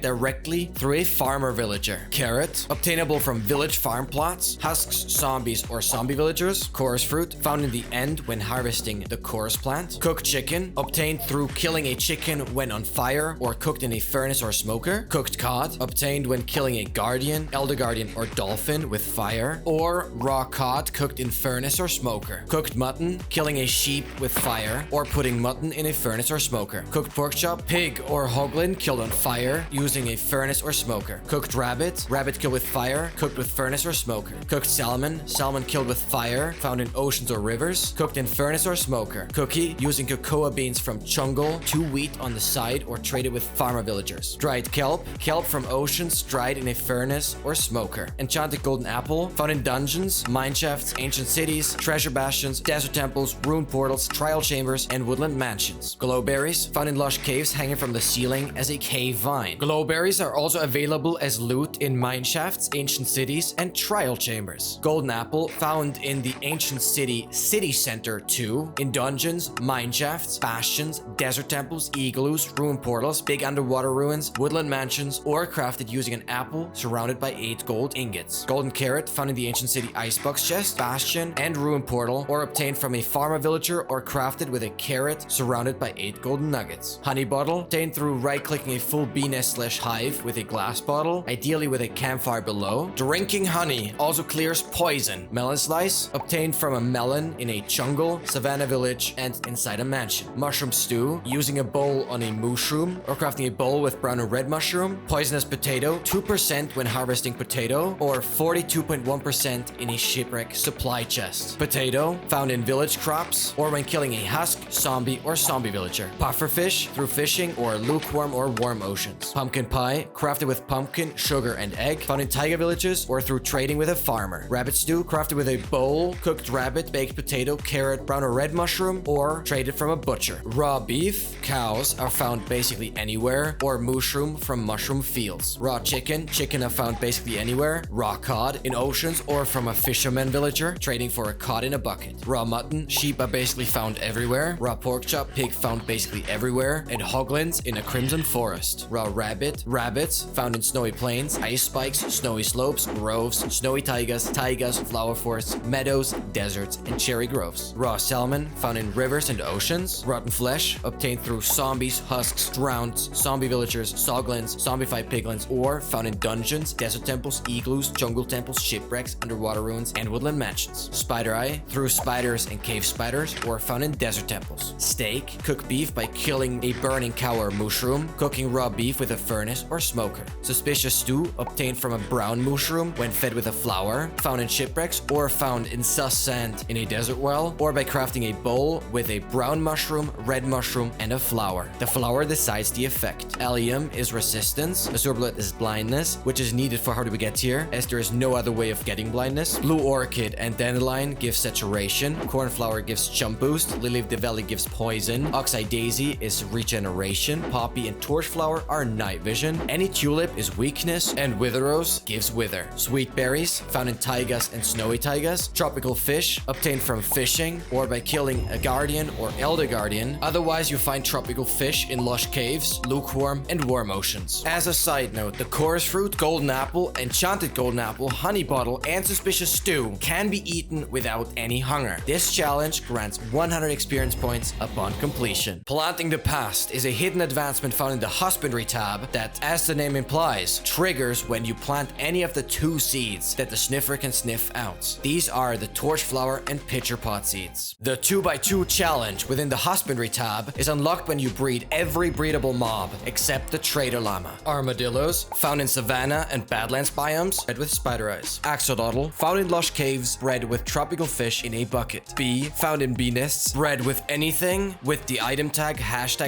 directly through a farmer villager. Carrot, obtainable from village farm plots. Husks, zombies, or zombie villagers. Chorus fruit, found in the end when harvesting the chorus plant. Cooked chicken, obtained through killing a chicken when on fire or cooked in a furnace or smoker. Cooked cod, obtained when killing a guardian, elder guardian, or dolphin with fire. Or raw cod cooked in furnace or smoker. Cooked mutton, killing a sheep with fire or putting mutton in a furnace or smoker. Cooked pork chop, pig or hoglin killed on fire using a furnace or smoker. Cooked rabbit, rabbit killed with fire, cooked with furnace or smoker. Cooked salmon, salmon killed with fire, found in oceans or rivers, cooked in furnace or smoker. Cookie, using cocoa beans from Chungle to wheat on the side or traded with farmer villagers. Dried kelp, kelp from oceans dried in a furnace or smoker. Enchanted golden apple, found in dungeons, mineshafts, ancient cities, treasure bastions, desert temples, rune portals, trial chambers, and woodland mansions. Glowberries, found in lush caves hanging from the ceiling as a cave vine. Glowberries are also available as loot in mineshafts, ancient cities, and trial chambers. Golden apple, found in the ancient city center too, in dungeons, mineshafts, bastions, desert temples, igloos, ruin portals, big underwater ruins, woodland mansions, or crafted using an apple surrounded by 8 gold ingots. Golden carrot, found in the ancient city icebox chest, bastion, and ruin portal, or obtained from a farmer villager or crafted with a carrot surrounded by 8 golden nuggets. Honey bottle, obtained through right-clicking a full bee nest / hive with a glass bottle, ideally with a campfire below. Drinking honey also clears poison. Melon slice, obtained from a melon in a jungle, savannah village, and inside a mansion. Mushroom stew, using a bowl on a mushroom or crafting a bowl with brown or red mushroom. Poisonous potato, 2% when harvesting potato, or 42.1% in a shipwreck supply chest. Potato, found in village crops, or when killing a husk, zombie, or zombie villager. Pufferfish, through fishing or lukewarm or warm oceans. Pumpkin pie, crafted with pumpkin, sugar, and egg, found in taiga villages or through trading with a farmer. Rabbit stew, crafted with a bowl, cooked rabbit, baked potato, carrot, brown or red mushroom, or traded from a butcher. Raw beef, cows are found basically anywhere, or mushroom from mushroom fields. Raw chicken, chicken are found basically anywhere. Raw cod, in oceans or from a fisherman villager, trading for a cod in a bucket. Raw mutton, sheep are basically found everywhere. Raw pork chop, pig found basically everywhere. And hoglins in a crimson forest. Raw rabbit, rabbits found in snowy plains, ice spikes, snowy slopes, groves, snowy taigas, flower forests, meadows, deserts, and cherry groves. Raw salmon, found in rivers and oceans. Rotten flesh, obtained through zombies, husks, drowns, zombie villagers, soglins, zombified piglins, or found in dungeons, desert temples, igloos, jungle temples, shipwrecks, underwater ruins, and woodland mansions. Spider eye, through spiders and cave spiders, or found in desert temples. Steak, cook beef by killing a burning cow or mushroom, cooking raw beef with a furnace or smoker. Suspicious stew, obtained from a brown mushroom when fed with a flour, found in shipwrecks, or found in sus sand in a desert well, or by crafting a bowl with a brown mushroom, red mushroom, and a flower. The flower decides the effect. Allium is resistance, azurblette is blindness, which is needed for how do we get here, as there is no other way of getting blindness. Blue orchid and dandelion gives saturation, cornflower gives jump boost, lily of the valley gives poison, oxeye daisy is regeneration, poppy and torchflower are night vision, any tulip is weakness, and wither rose gives wither. Sweet berries, found in taigas and snowy taigas. Tropical fish, obtained from fishing or by killing a guardian or elder guardian. Otherwise, you find tropical fish in lush caves, lukewarm, and warm oceans. As a side note, the chorus fruit, golden apple, enchanted golden apple, honey bottle, and suspicious stew can be eaten without any hunger. This challenge grants 100 experience points upon completion. Planting the past is a hidden advancement found in the Husbandry tab that, as the name implies, triggers when you plant any of the 2 seeds that the sniffer can sniff out. These are the torchflower and pitcher pot seeds. The 2x2 challenge within the Husbandry tab is unlocked when you breed every breedable mob except the trader llama. Armadillos, found in savanna and badlands biomes, bred with spider eyes. Axolotl, found in lush caves, bred with tropical fish in a bucket. Bee, found in bee nests, bred with anything with the item tag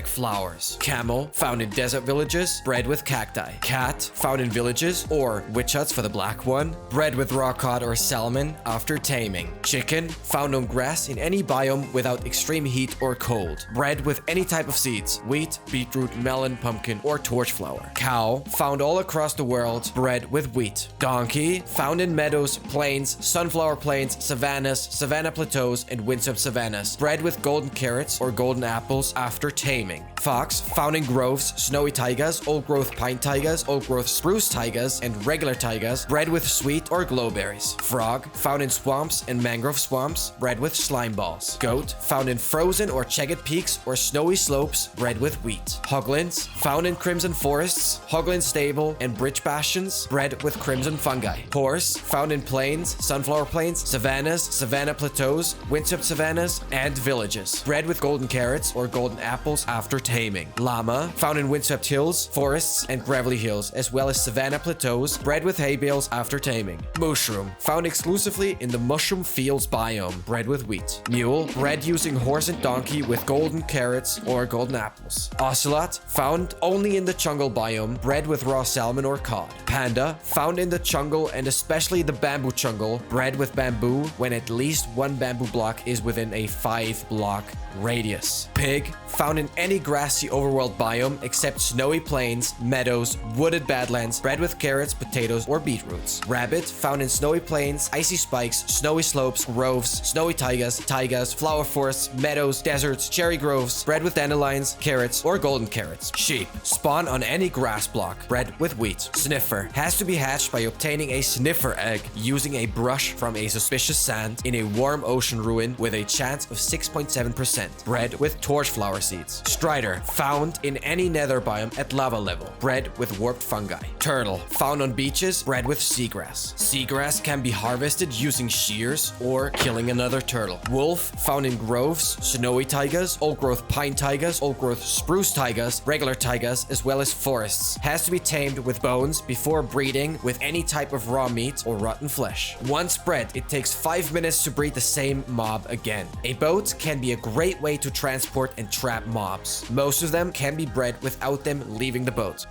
#flowers. Camel, found in desert villages, bred with cacti. Cat, found in villages or witch huts for the black one, bred with raw cod or salmon after taming. Chicken, found on grass in any biome without extreme heat or cold, bred with any type of seeds, wheat, beetroot, melon, pumpkin, or torchflower. Cow, found all across the world, bred with wheat. Donkey, found in meadows, plains, sunflower plains, savannas, savanna plateaus, and windswept savannas, bred with golden carrots or golden apples after taming. Fox, found in groves, snowy taigas, old-growth pine taigas, old-growth spruce taigas, and regular taigas, bred with sweet or glowberries. Frog, found in swamps and mangrove swamps, bred with slime balls. Goat, found in frozen or jagged peaks or snowy slopes, bred with wheat. Hoglins, found in crimson forests, hoglin stable, and bridge bastions, bred with crimson fungi. Horse, found in plains, sunflower plains, savannas, savanna plateaus, windswept savannas, and villages, bred with golden carrots or golden apples after taming. Llama, found in windswept hills, forests, and gravelly hills, as well as savanna plateaus, bred with hay bales after taming. Mushroom, found exclusively in the mushroom fields biome, bred with wheat. Mule, bred using horse and donkey with golden carrots or golden apples. Ocelot, found only in the jungle biome, bred with raw salmon or cod. Panda, found in the jungle and especially the bamboo jungle, bred with bamboo when at least one bamboo block is within a 5-block radius. Pig, found in any grassy overworld biome except snowy plains, meadows, wooded badlands, bred with carrots, potatoes, or beetroots. Rabbit, found in snowy plains, icy spikes, snowy slopes, groves, snowy taigas, flower forests, meadows, deserts, cherry groves, bred with dandelions, carrots, or golden carrots. Sheep, spawn on any grass block, bred with wheat. Sniffer, has to be hatched by obtaining a sniffer egg using a brush from a suspicious sand in a warm ocean ruin with a chance of 6.7%, bred with torch flower seeds. Strider, found in any nether biome at lava level, bred with warped fungi. Turtle, found on beaches, bred with seagrass. Seagrass can be harvested using shears or killing another turtle. Wolf, found in groves, snowy taigas, old-growth pine taigas, old-growth spruce taigas, regular taigas, as well as forests. Has to be tamed with bones before breeding with any type of raw meat or rotten flesh. Once bred, it takes 5 minutes to breed the same mob again. A boat can be a great way to transport and trap mobs. Most of them can be bred without them leaving the boat.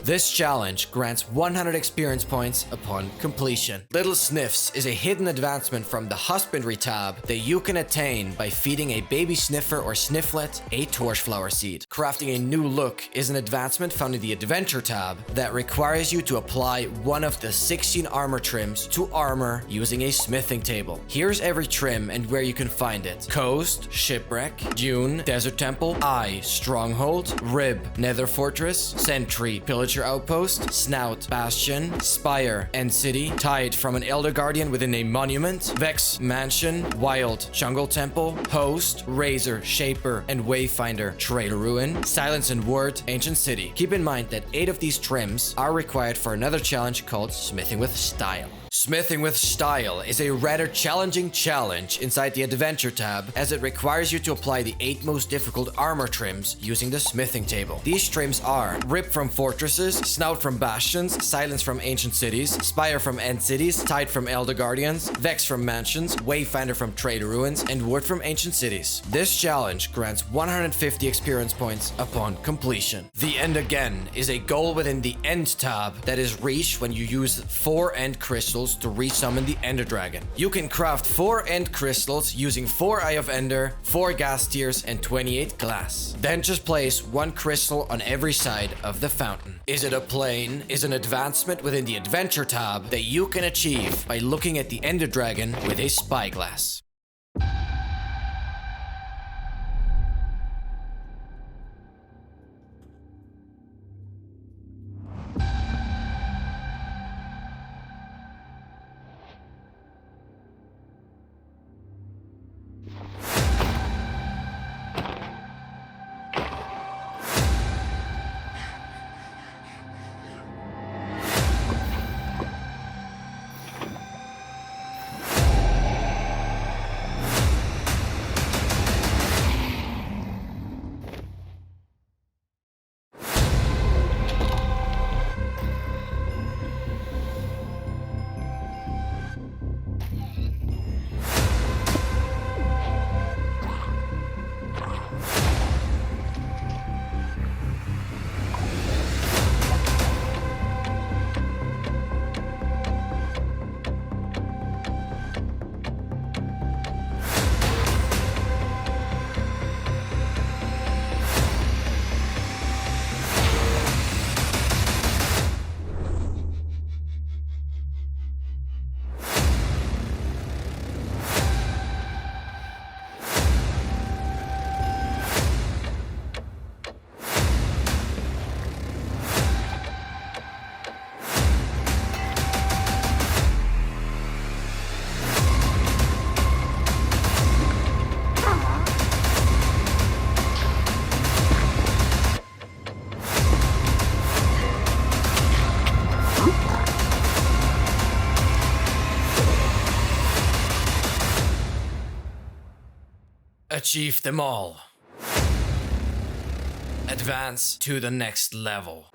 This challenge grants 100 experience points upon completion. Little Sniffs is a hidden advancement from the Husbandry tab that you can attain by feeding a baby sniffer or snifflet a torchflower seed. Crafting a new look is an advancement found in the Adventure tab that requires you to apply one of the 16 armor trims to armor using a smithing table. Here's every trim and where you can find it: Coast, Shipwreck, Dune, Desert Temple, Eye, Stronghold, Rib, Nether Fortress, Sentry, Pillager Outpost, Snout, Bastion, Spire, and City, Tide from an Elder Guardian within a monument, Vex, Mansion, Wild, Jungle Temple, Host, Razor, Shaper, and Wayfinder, Trader Ruin, Silence and Word, Ancient City. Keep in mind that 8 of these trims are required for another challenge called Smithing with Style. Smithing with Style is a rather challenging challenge inside the Adventure tab, as it requires you to apply the 8 most difficult armor trims using the smithing table. These trims are Rip from Fortresses, Snout from Bastions, Silence from Ancient Cities, Spire from End Cities, Tide from Elder Guardians, Vex from Mansions, Wayfinder from Trader Ruins, and Word from Ancient Cities. This challenge grants 150 experience points upon completion. The End Again is a goal within the End tab that is reached when you use 4 End Crystals to resummon the Ender Dragon. You can craft 4 End Crystals using 4 Eye of Ender, 4 Gas Tears, and 28 Glass. Then just place 1 crystal on every side of the fountain. Is It a Plane is an advancement within the Adventure tab that you can achieve by looking at the Ender Dragon with a spyglass. achieve them all. Advance to the next level.